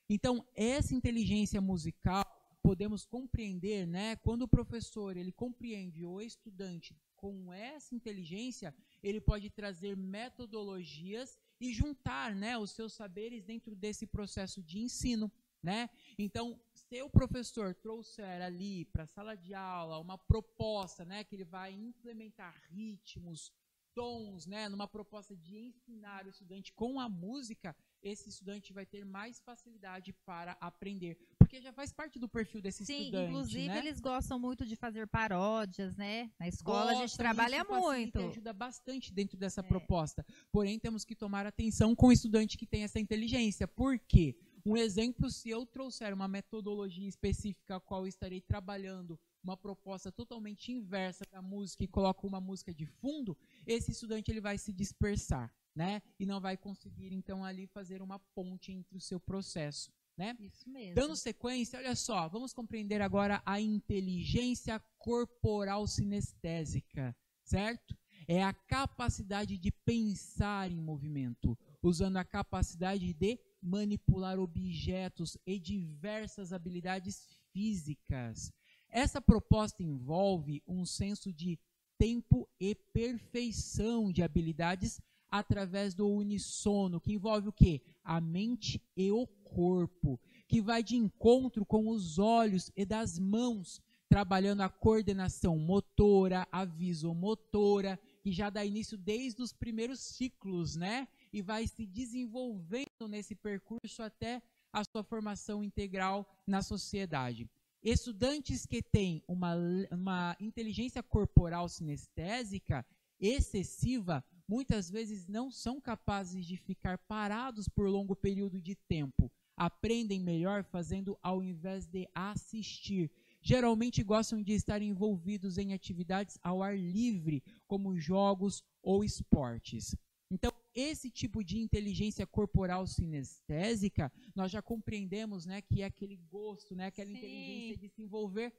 Então, essa inteligência musical, podemos compreender, né, quando o professor ele compreende o estudante com essa inteligência, ele pode trazer metodologias e juntar, né, os seus saberes dentro desse processo de ensino, né? Então, se o professor trouxer ali para a sala de aula uma proposta, né, que ele vai implementar ritmos, tons, né, numa proposta de ensinar o estudante com a música, esse estudante vai ter mais facilidade para aprender, porque já faz parte do perfil desse estudante. Sim, inclusive, né? Eles gostam muito de fazer paródias, né? Na escola a gente trabalha muito. Ajuda bastante dentro dessa proposta. Porém, temos que tomar atenção com o estudante que tem essa inteligência. Por quê? Um exemplo, se eu trouxer uma metodologia específica a qual eu estarei trabalhando uma proposta totalmente inversa da música e coloco uma música de fundo, esse estudante ele vai se dispersar, né? E não vai conseguir, então, ali fazer uma ponte entre o seu processo, né? Isso mesmo. Dando sequência, olha só, vamos compreender agora a inteligência corporal sinestésica, certo? É a capacidade de pensar em movimento, usando a capacidade de manipular objetos e diversas habilidades físicas. Essa proposta envolve um senso de tempo e perfeição de habilidades através do unissono, que envolve o quê? A mente e o corpo, que vai de encontro com os olhos e das mãos, trabalhando a coordenação motora, a visomotora, que já dá início desde os primeiros ciclos, né? E vai se desenvolvendo nesse percurso até a sua formação integral na sociedade. Estudantes que têm uma inteligência corporal sinestésica excessiva, muitas vezes não são capazes de ficar parados por longo período de tempo. Aprendem melhor fazendo ao invés de assistir. Geralmente gostam de estar envolvidos em atividades ao ar livre, como jogos ou esportes. Então, esse tipo de inteligência corporal sinestésica, nós já compreendemos, né, que é aquele gosto, né, aquela inteligência de se envolver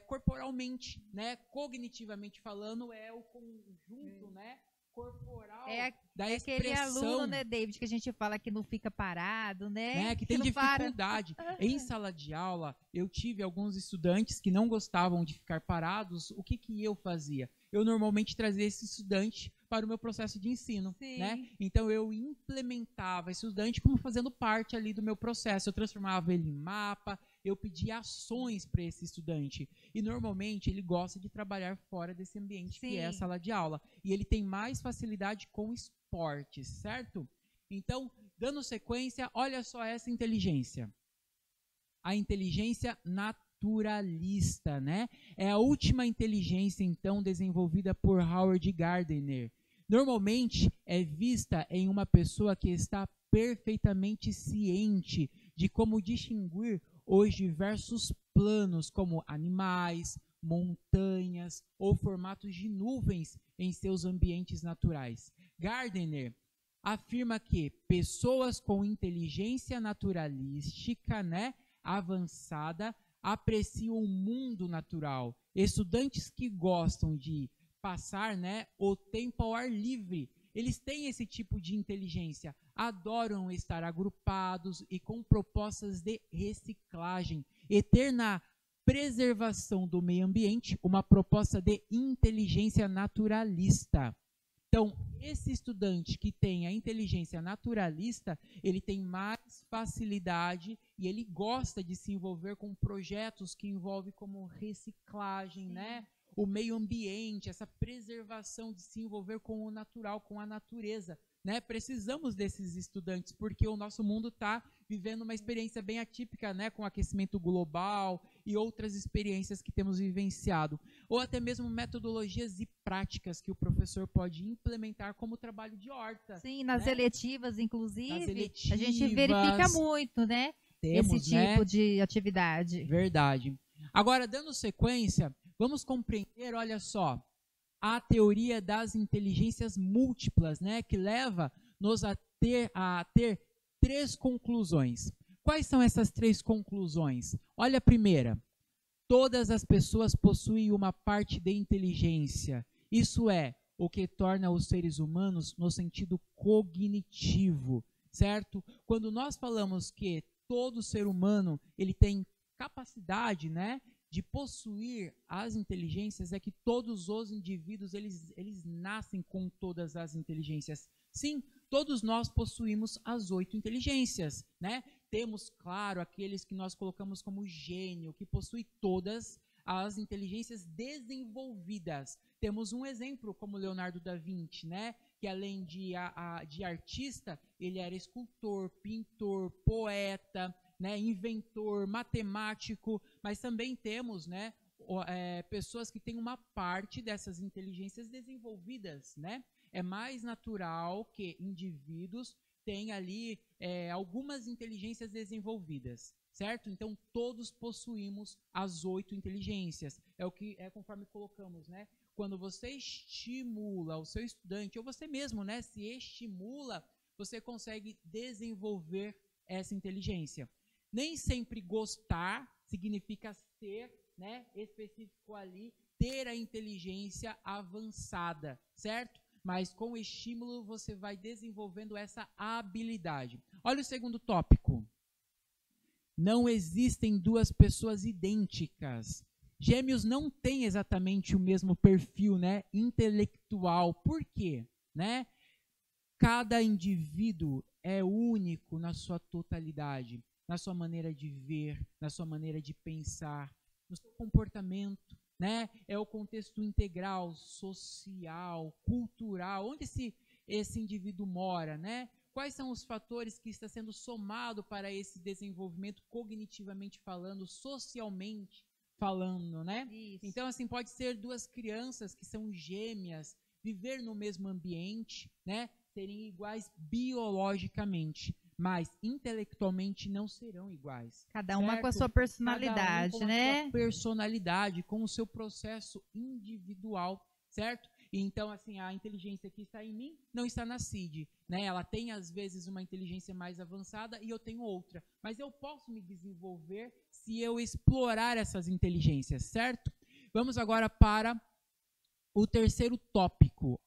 corporalmente, né, cognitivamente falando, é o conjunto, né, corporal da expressão. Aquele aluno, né, David, que a gente fala que não fica parado, né? Que tem dificuldade. Em sala de aula, eu tive alguns estudantes que não gostavam de ficar parados. O que eu fazia? Eu normalmente trazia esse estudante para o meu processo de ensino, né? Então eu implementava esse estudante como fazendo parte ali do meu processo. Eu transformava ele em mapa, eu pedia ações para esse estudante. E normalmente ele gosta de trabalhar fora desse ambiente que é a sala de aula. E ele tem mais facilidade com esportes, certo? Então, dando sequência, olha só essa inteligência. A inteligência naturalista, né? É a última inteligência, então, desenvolvida por Howard Gardner. Normalmente é vista em uma pessoa que está perfeitamente ciente de como distinguir os diversos planos, como animais, montanhas ou formatos de nuvens em seus ambientes naturais. Gardner afirma que pessoas com inteligência naturalística, né, avançada, apreciam o mundo natural. Estudantes que gostam de passar, né, o tempo ao ar livre, eles têm esse tipo de inteligência, adoram estar agrupados e com propostas de reciclagem e ter na preservação do meio ambiente uma proposta de inteligência naturalista. Então, esse estudante que tem a inteligência naturalista, ele tem mais facilidade e ele gosta de se envolver com projetos que envolvem como reciclagem, né? O meio ambiente, essa preservação de se envolver com o natural, com a natureza, né? Precisamos desses estudantes porque o nosso mundo está vivendo uma experiência bem atípica, né? Com aquecimento global e outras experiências que temos vivenciado, ou até mesmo metodologias e práticas que o professor pode implementar como trabalho de horta. Sim, nas né? eletivas, inclusive, Nas eletivas, a gente verifica muito, né? Temos, esse tipo de atividade. Verdade. Agora, dando sequência, vamos compreender, olha só, a teoria das inteligências múltiplas, né, que leva-nos a ter 3 conclusões. Quais são essas 3 conclusões? Olha a primeira. Todas as pessoas possuem uma parte de inteligência. Isso é o que torna os seres humanos no sentido cognitivo, certo? Quando nós falamos que todo ser humano ele tem capacidade, né, de possuir as inteligências, é que todos os indivíduos eles nascem com todas as inteligências. Sim, todos nós possuímos as 8 inteligências, né? Temos, claro, aqueles que nós colocamos como gênio, que possui todas as inteligências desenvolvidas. Temos um exemplo como Leonardo da Vinci, né? Que além de artista, ele era escultor, pintor, poeta, né, inventor, matemático, mas também temos, né, pessoas que têm uma parte dessas inteligências desenvolvidas, né? É mais natural que indivíduos tenham ali algumas inteligências desenvolvidas, certo? Então todos possuímos as 8 inteligências. É conforme colocamos, né? Quando você estimula o seu estudante ou você mesmo, né, se estimula, você consegue desenvolver essa inteligência. Nem sempre gostar significa ser, né, específico ali, ter a inteligência avançada, certo? Mas com o estímulo você vai desenvolvendo essa habilidade. Olha o segundo tópico. Não existem 2 pessoas idênticas. Gêmeos não têm exatamente o mesmo perfil, né, intelectual. Por quê? Né? Cada indivíduo é único na sua totalidade, na sua maneira de ver, na sua maneira de pensar, no seu comportamento, né? É o contexto integral, social, cultural, onde esse indivíduo mora, né? Quais são os fatores que está sendo somado para esse desenvolvimento cognitivamente falando, socialmente falando, né? Isso. Então, assim, pode ser 2 crianças que são gêmeas, viver no mesmo ambiente, né? Serem iguais biologicamente, mas intelectualmente não serão iguais. Cada uma certo? com a sua personalidade, Cada um com né? a sua personalidade, com o seu processo individual, certo? E então, assim, a inteligência que está em mim não está na Cid, né? Ela tem, às vezes, uma inteligência mais avançada e eu tenho outra. Mas eu posso me desenvolver se eu explorar essas inteligências, certo? Vamos agora para o terceiro tópico.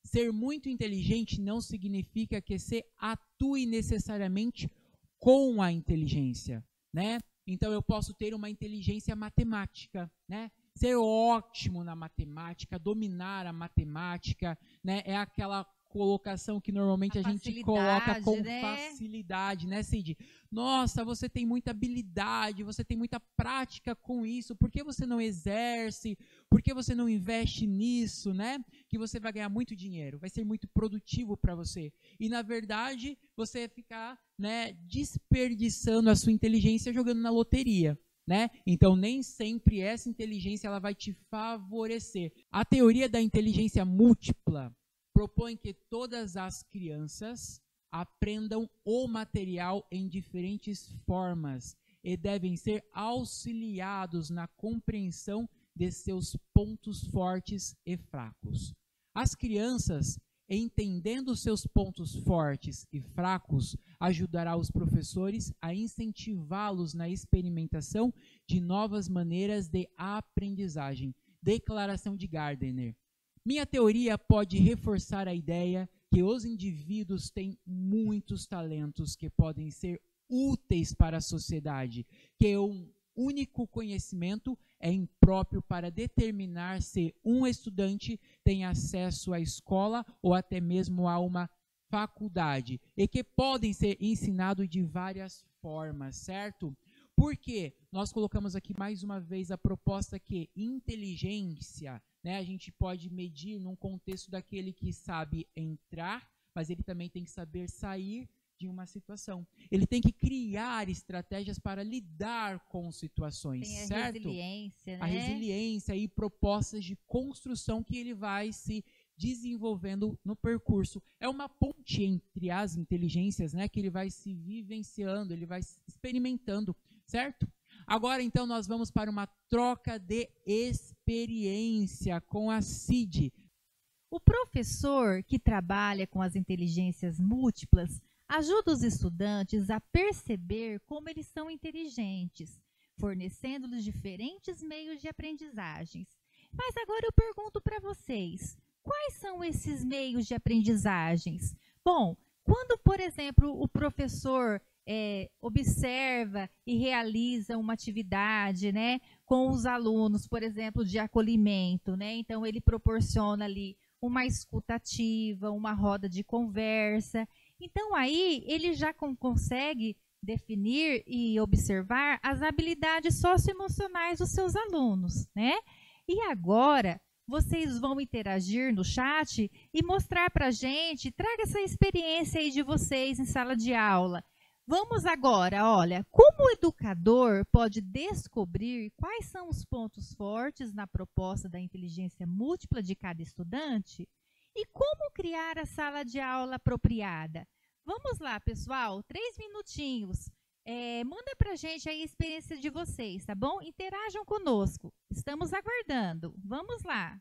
Ser muito inteligente não significa que você atue necessariamente com a inteligência, né? Então eu posso ter uma inteligência matemática, né? Ser ótimo na matemática, dominar a matemática, né? É aquela colocação que normalmente a gente coloca com facilidade, né, Cid? Nossa, você tem muita habilidade, você tem muita prática com isso, por que você não exerce? Por que você não investe nisso, né? Que você vai ganhar muito dinheiro, vai ser muito produtivo para você. E, na verdade, você vai ficar, né, desperdiçando a sua inteligência jogando na loteria, né? Então, nem sempre essa inteligência ela vai te favorecer. A teoria da inteligência múltipla propõe que todas as crianças aprendam o material em diferentes formas e devem ser auxiliados na compreensão de seus pontos fortes e fracos. As crianças, entendendo seus pontos fortes e fracos, ajudará os professores a incentivá-los na experimentação de novas maneiras de aprendizagem. Declaração de Gardner. Minha teoria pode reforçar a ideia que os indivíduos têm muitos talentos que podem ser úteis para a sociedade, que um único conhecimento é impróprio para determinar se um estudante tem acesso à escola ou até mesmo a uma faculdade, e que podem ser ensinados de várias formas, certo? Porque nós colocamos aqui mais uma vez a proposta que inteligência, né, a gente pode medir num contexto daquele que sabe entrar, mas ele também tem que saber sair de uma situação. Ele tem que criar estratégias para lidar com situações, tem a certo? Resiliência, né? A resiliência e propostas de construção que ele vai se desenvolvendo no percurso. É uma ponte entre as inteligências, né, que ele vai se vivenciando, ele vai experimentando, certo? Agora, então, nós vamos para uma troca de experiência com a Cid. O professor que trabalha com as inteligências múltiplas ajuda os estudantes a perceber como eles são inteligentes, fornecendo-lhes diferentes meios de aprendizagens. Mas agora eu pergunto para vocês, quais são esses meios de aprendizagens? Bom, quando, por exemplo, o professor observa e realiza uma atividade, né, com os alunos, por exemplo, de acolhimento, né? Então, ele proporciona ali uma escuta ativa, uma roda de conversa. Então, aí, ele já consegue definir e observar as habilidades socioemocionais dos seus alunos, né? E agora, vocês vão interagir no chat e mostrar para a gente, traga essa experiência aí de vocês em sala de aula. Vamos agora, olha, como o educador pode descobrir quais são os pontos fortes na proposta da inteligência múltipla de cada estudante e como criar a sala de aula apropriada? Vamos lá, pessoal, 3 minutinhos. Manda pra gente aí a experiência de vocês, tá bom? Interajam conosco. Estamos aguardando. Vamos lá.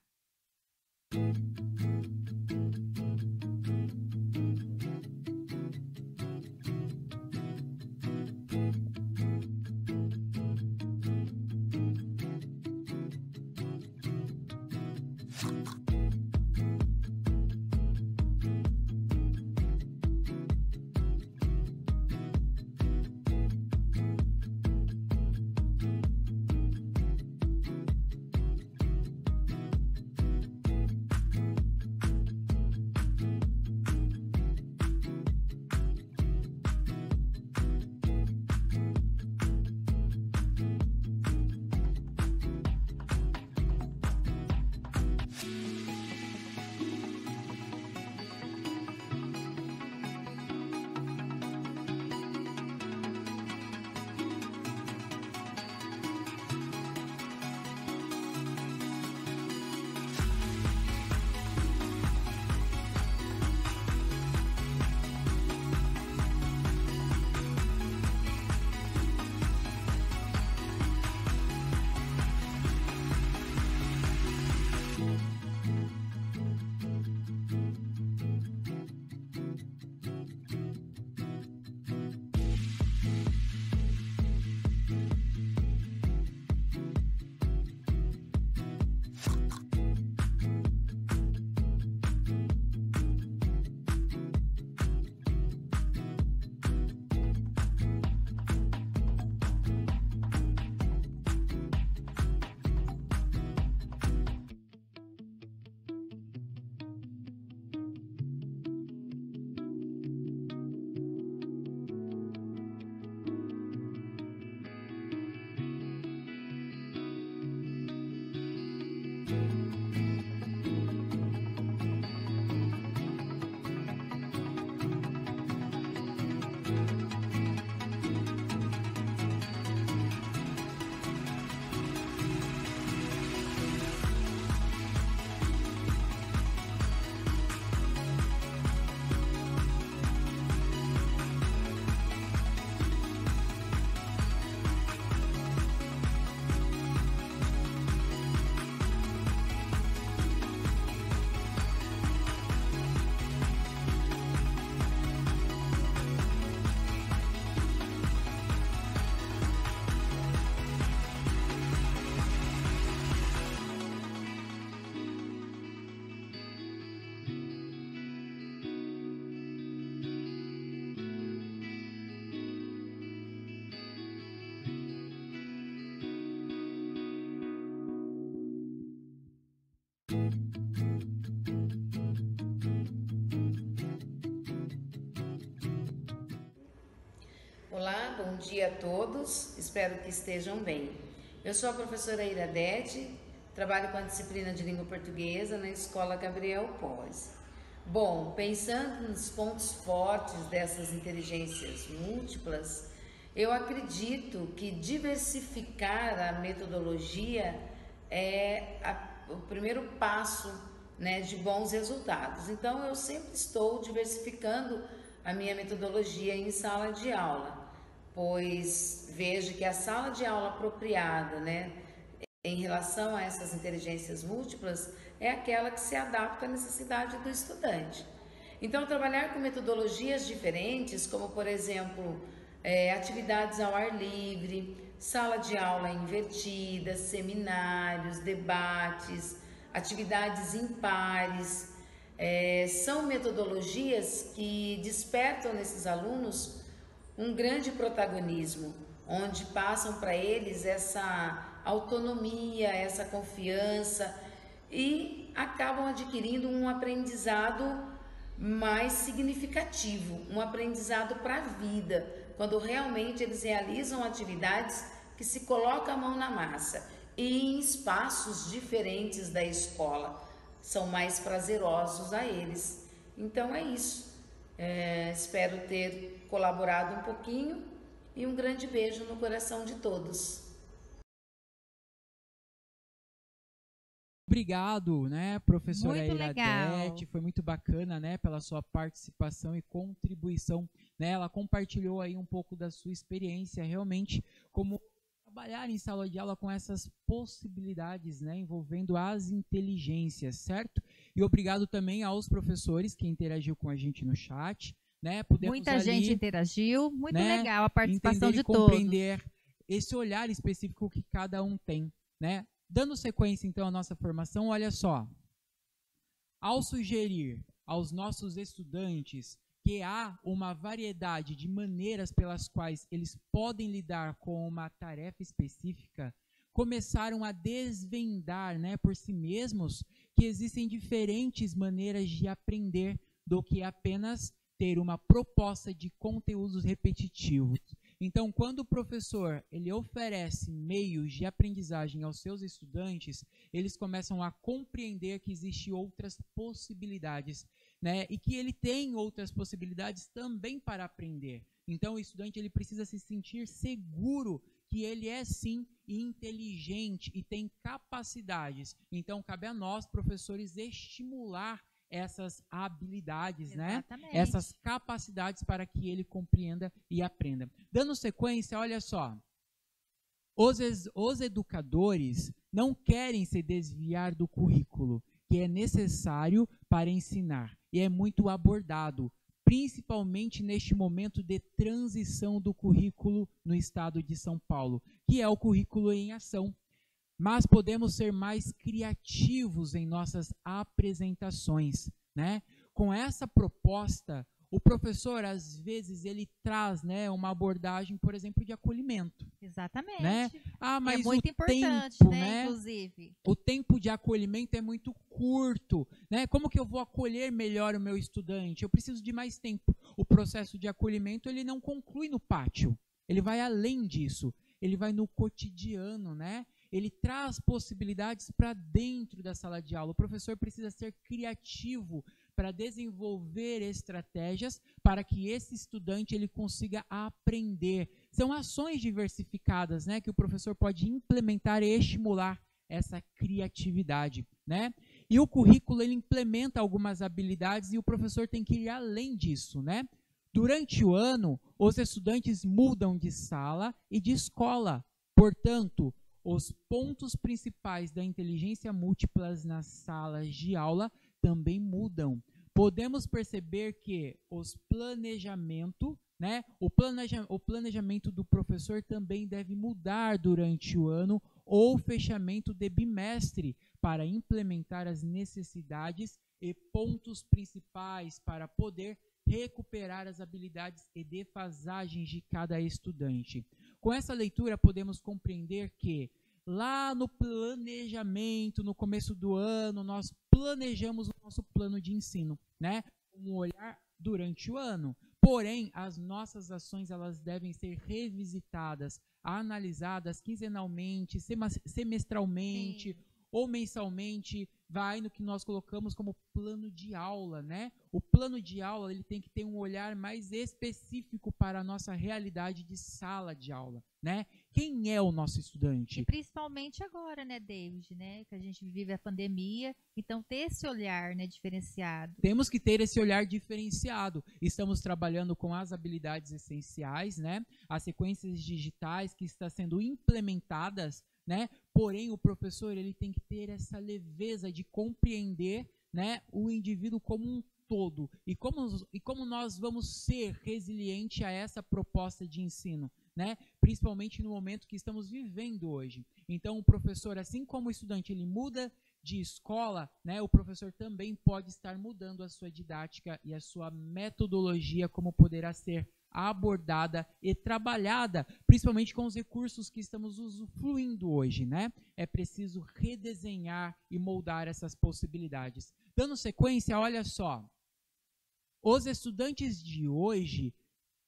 Olá, bom dia a todos, espero que estejam bem. Eu sou a professora Iradete, trabalho com a disciplina de língua portuguesa na Escola Gabriel Pose. Bom, pensando nos pontos fortes dessas inteligências múltiplas, eu acredito que diversificar a metodologia é o primeiro passo, né, de bons resultados. Então, eu sempre estou diversificando a minha metodologia em sala de aula, pois vejo que a sala de aula apropriada, né, em relação a essas inteligências múltiplas, é aquela que se adapta à necessidade do estudante. Então, trabalhar com metodologias diferentes, como por exemplo, atividades ao ar livre, sala de aula invertida, seminários, debates, atividades impares, são metodologias que despertam nesses alunos um grande protagonismo, onde passam para eles essa autonomia, essa confiança e acabam adquirindo um aprendizado mais significativo, um aprendizado para a vida, quando realmente eles realizam atividades que se colocam a mão na massa e em espaços diferentes da escola, são mais prazerosos a eles. Então é isso, espero ter colaborado um pouquinho e um grande beijo no coração de todos. Obrigado, né, professora Muito Iradete, legal. foi muito bacana, né, pela sua participação e contribuição, né, ela compartilhou aí um pouco da sua experiência, realmente, como trabalhar em sala de aula com essas possibilidades, né, envolvendo as inteligências, certo? E obrigado também aos professores que interagiu com a gente no chat, né, pudemos Muita ali, gente interagiu, muito né, legal a participação entender de e todos. compreender esse olhar específico que cada um tem, né? Dando sequência, então, à nossa formação, olha só. Ao sugerir aos nossos estudantes que há uma variedade de maneiras pelas quais eles podem lidar com uma tarefa específica, começaram a desvendar, né, por si mesmos que existem diferentes maneiras de aprender do que apenas ter uma proposta de conteúdos repetitivos. Então, quando o professor ele oferece meios de aprendizagem aos seus estudantes, eles começam a compreender que existem outras possibilidades, né? E que ele tem outras possibilidades também para aprender. Então, o estudante ele precisa se sentir seguro que ele é sim inteligente e tem capacidades. Então, cabe a nós, professores, estimular essas habilidades, Exatamente, né? Essas capacidades para que ele compreenda e aprenda. Dando sequência, olha só. Os educadores não querem se desviar do currículo que é necessário para ensinar e é muito abordado, principalmente neste momento de transição do currículo no estado de São Paulo, que é o currículo em ação. Mas podemos ser mais criativos em nossas apresentações, né? Com essa proposta, o professor, às vezes, ele traz, né, uma abordagem, por exemplo, de acolhimento. Exatamente. Né? Ah, mas é muito o importante, tempo, né, inclusive. O tempo de acolhimento é muito curto, né? Como que eu vou acolher melhor o meu estudante? Eu preciso de mais tempo. O processo de acolhimento, ele não conclui no pátio. Ele vai além disso. Ele vai no cotidiano, né? Ele traz possibilidades para dentro da sala de aula. O professor precisa ser criativo para desenvolver estratégias para que esse estudante ele consiga aprender. São ações diversificadas, né, que o professor pode implementar e estimular essa criatividade, né? E o currículo ele implementa algumas habilidades e o professor tem que ir além disso, né? Durante o ano, os estudantes mudam de sala e de escola. Portanto, os pontos principais da inteligência múltiplas nas salas de aula também mudam. Podemos perceber que o planejamento do professor também deve mudar durante o ano ou fechamento de bimestre para implementar as necessidades e pontos principais para poder recuperar as habilidades e defasagens de cada estudante. Com essa leitura, podemos compreender que lá no planejamento, no começo do ano, nós planejamos o nosso plano de ensino, né? Com um olhar durante o ano. Porém, as nossas ações elas devem ser revisitadas, analisadas quinzenalmente, semestralmente, Sim. ou mensalmente, vai no que nós colocamos como plano de aula, né? O plano de aula ele tem que ter um olhar mais específico para a nossa realidade de sala de aula, né? Quem é o nosso E estudante? principalmente agora, né, David, né, que a gente vive a pandemia, então ter esse olhar, né, diferenciado. Temos que ter esse olhar diferenciado. Estamos trabalhando com as habilidades essenciais, né? As sequências digitais que estão sendo implementadas, né? Porém, o professor ele tem que ter essa leveza de compreender, né, o indivíduo como um todo. E como nós vamos ser resiliente a essa proposta de ensino, né? Principalmente no momento que estamos vivendo hoje. Então, o professor, assim como o estudante, ele muda de escola, né, o professor também pode estar mudando a sua didática e a sua metodologia, como poderá ser abordada e trabalhada, principalmente com os recursos que estamos usufruindo hoje, né? É preciso redesenhar e moldar essas possibilidades. Dando sequência, olha só. Os estudantes de hoje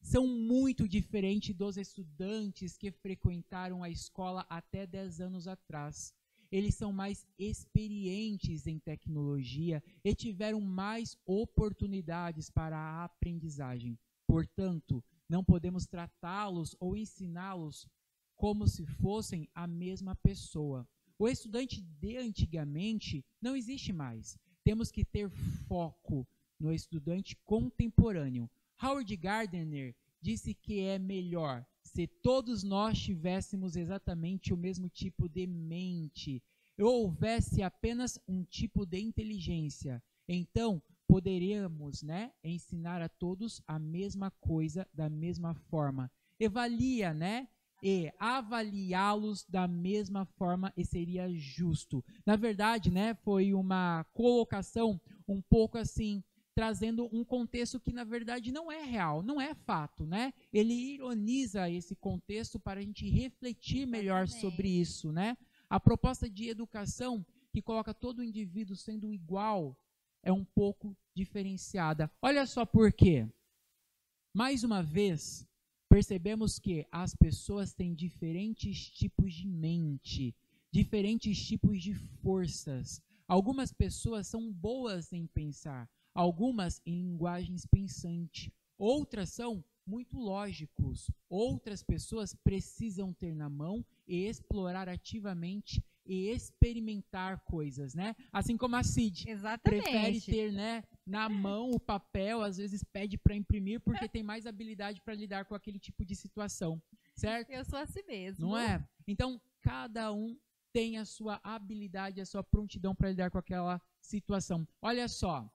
são muito diferentes dos estudantes que frequentaram a escola até 10 anos atrás. Eles são mais experientes em tecnologia e tiveram mais oportunidades para a aprendizagem. Portanto, não podemos tratá-los ou ensiná-los como se fossem a mesma pessoa. O estudante de antigamente não existe mais. Temos que ter foco no estudante contemporâneo. Howard Gardner disse que é melhor se todos nós tivéssemos exatamente o mesmo tipo de mente, ou houvesse apenas um tipo de inteligência. Então, poderíamos, né, ensinar a todos a mesma coisa da mesma forma. Evalia, né, e avaliá-los da mesma forma e seria justo. Na verdade, né, foi uma colocação um pouco assim, trazendo um contexto que na verdade não é real, não é fato, né? Ele ironiza esse contexto para a gente refletir melhor sobre isso, né? A proposta de educação que coloca todo o indivíduo sendo igual é um pouco diferenciada. Olha só por quê. Mais uma vez, percebemos que as pessoas têm diferentes tipos de mente, diferentes tipos de forças. Algumas pessoas são boas em pensar, algumas em linguagens pensantes, outras são muito lógicos, outras pessoas precisam ter na mão e explorar ativamente e experimentar coisas, né? Assim como a Cid. Exatamente. Prefere ter, né, na mão o papel, às vezes pede para imprimir porque tem mais habilidade para lidar com aquele tipo de situação, certo? Eu sou assim mesmo. Não é? Então, cada um tem a sua habilidade, a sua prontidão para lidar com aquela situação. Olha só.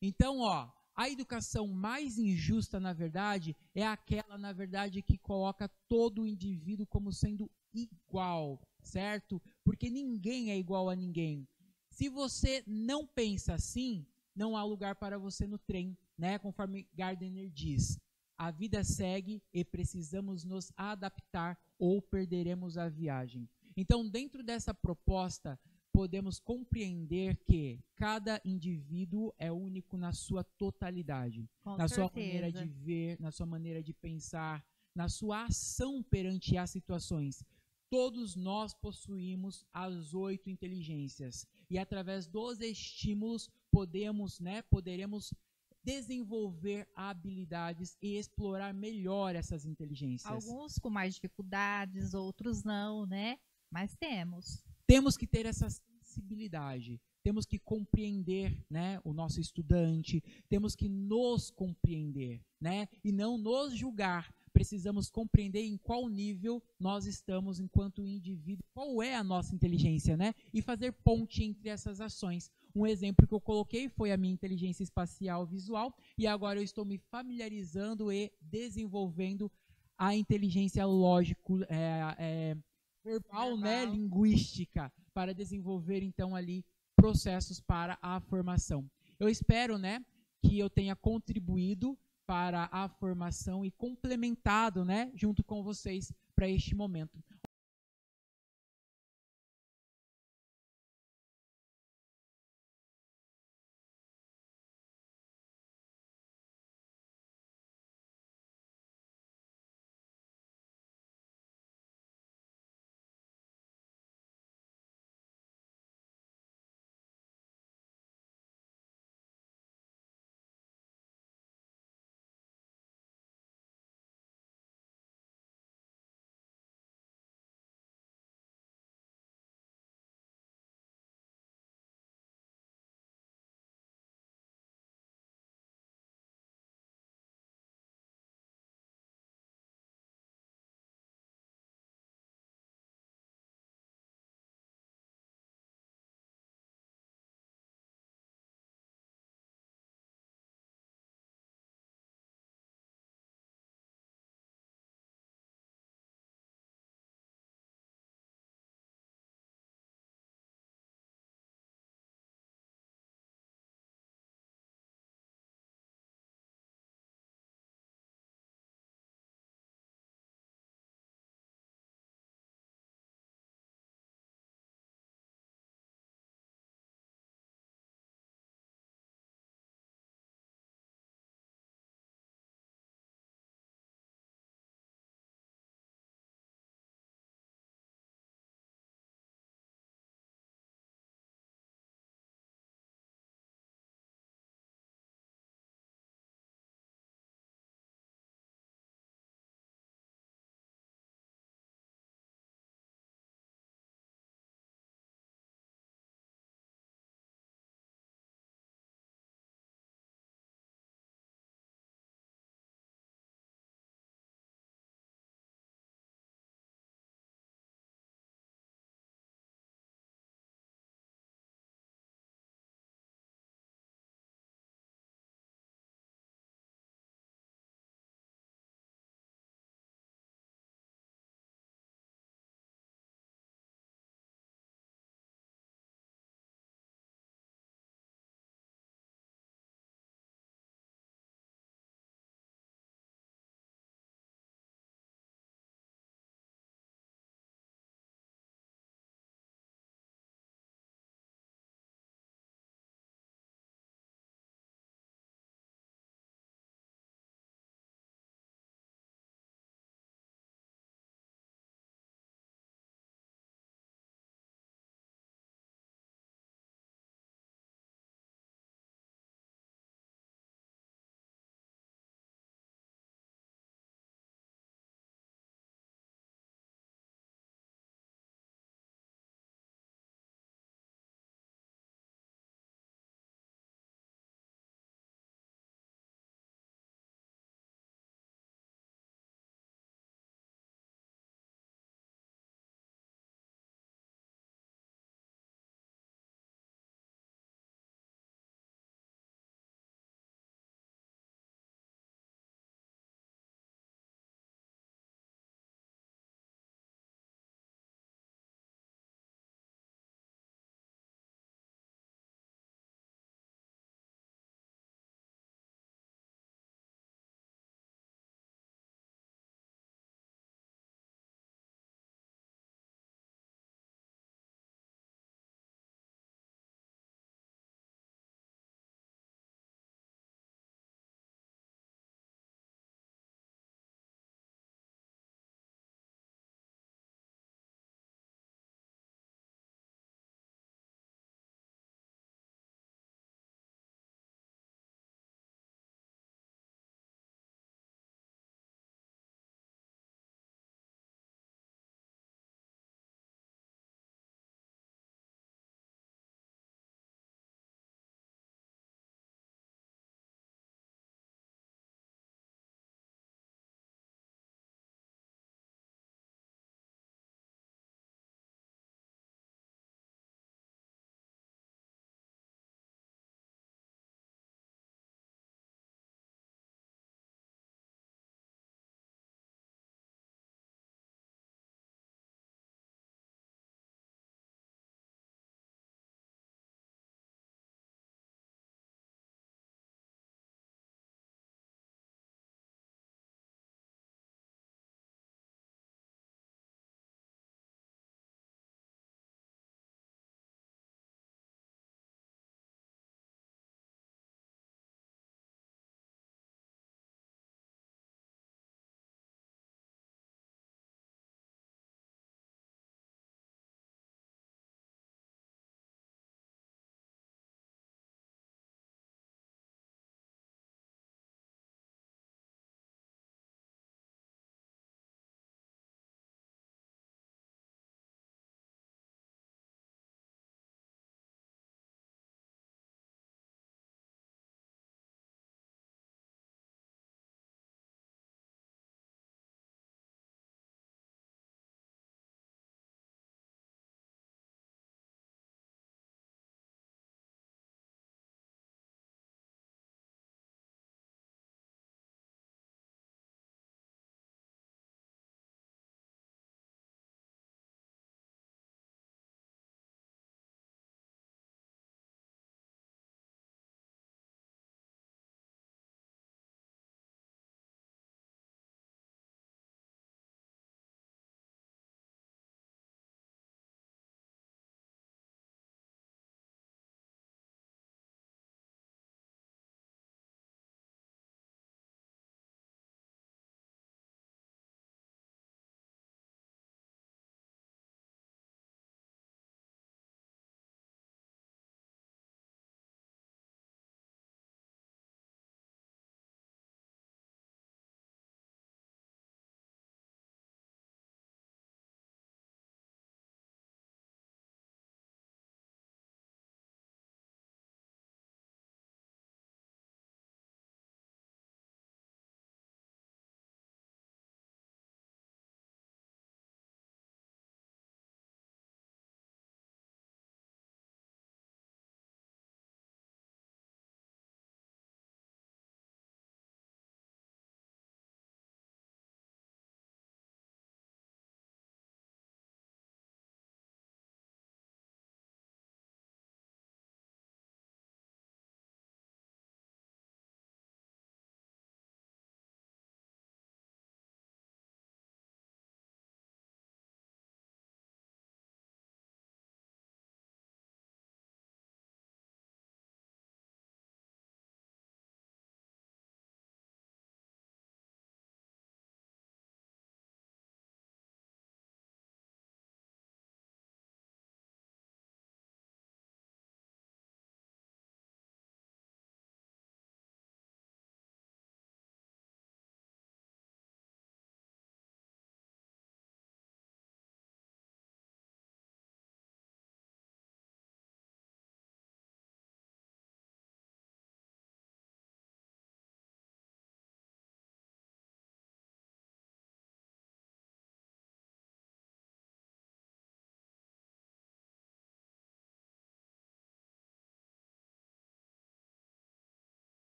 Então, ó, a educação mais injusta, na verdade, é aquela, na verdade, que coloca todo o indivíduo como sendo igual, certo? Porque ninguém é igual a ninguém. Se você não pensa assim, não há lugar para você no trem, né? Conforme Gardner diz. A vida segue e precisamos nos adaptar ou perderemos a viagem. Então, dentro dessa proposta, podemos compreender que cada indivíduo é único na sua totalidade, na sua maneira de ver, na sua maneira de pensar, na sua ação perante as situações. Todos nós possuímos as 8 inteligências e através dos estímulos poderemos desenvolver habilidades e explorar melhor essas inteligências. Alguns com mais dificuldades, outros não, né? Mas temos. Temos que ter essa sensibilidade, temos que compreender, né, o nosso estudante, temos que nos compreender, né, e não nos julgar. Precisamos compreender em qual nível nós estamos enquanto indivíduo, qual é a nossa inteligência, né, e fazer ponte entre essas ações. Um exemplo que eu coloquei foi a minha inteligência espacial visual e agora eu estou me familiarizando e desenvolvendo a inteligência verbal, né, linguística, para desenvolver então ali processos para a formação. Eu espero, né, que eu tenha contribuído para a formação e complementado, né, junto com vocês para este momento.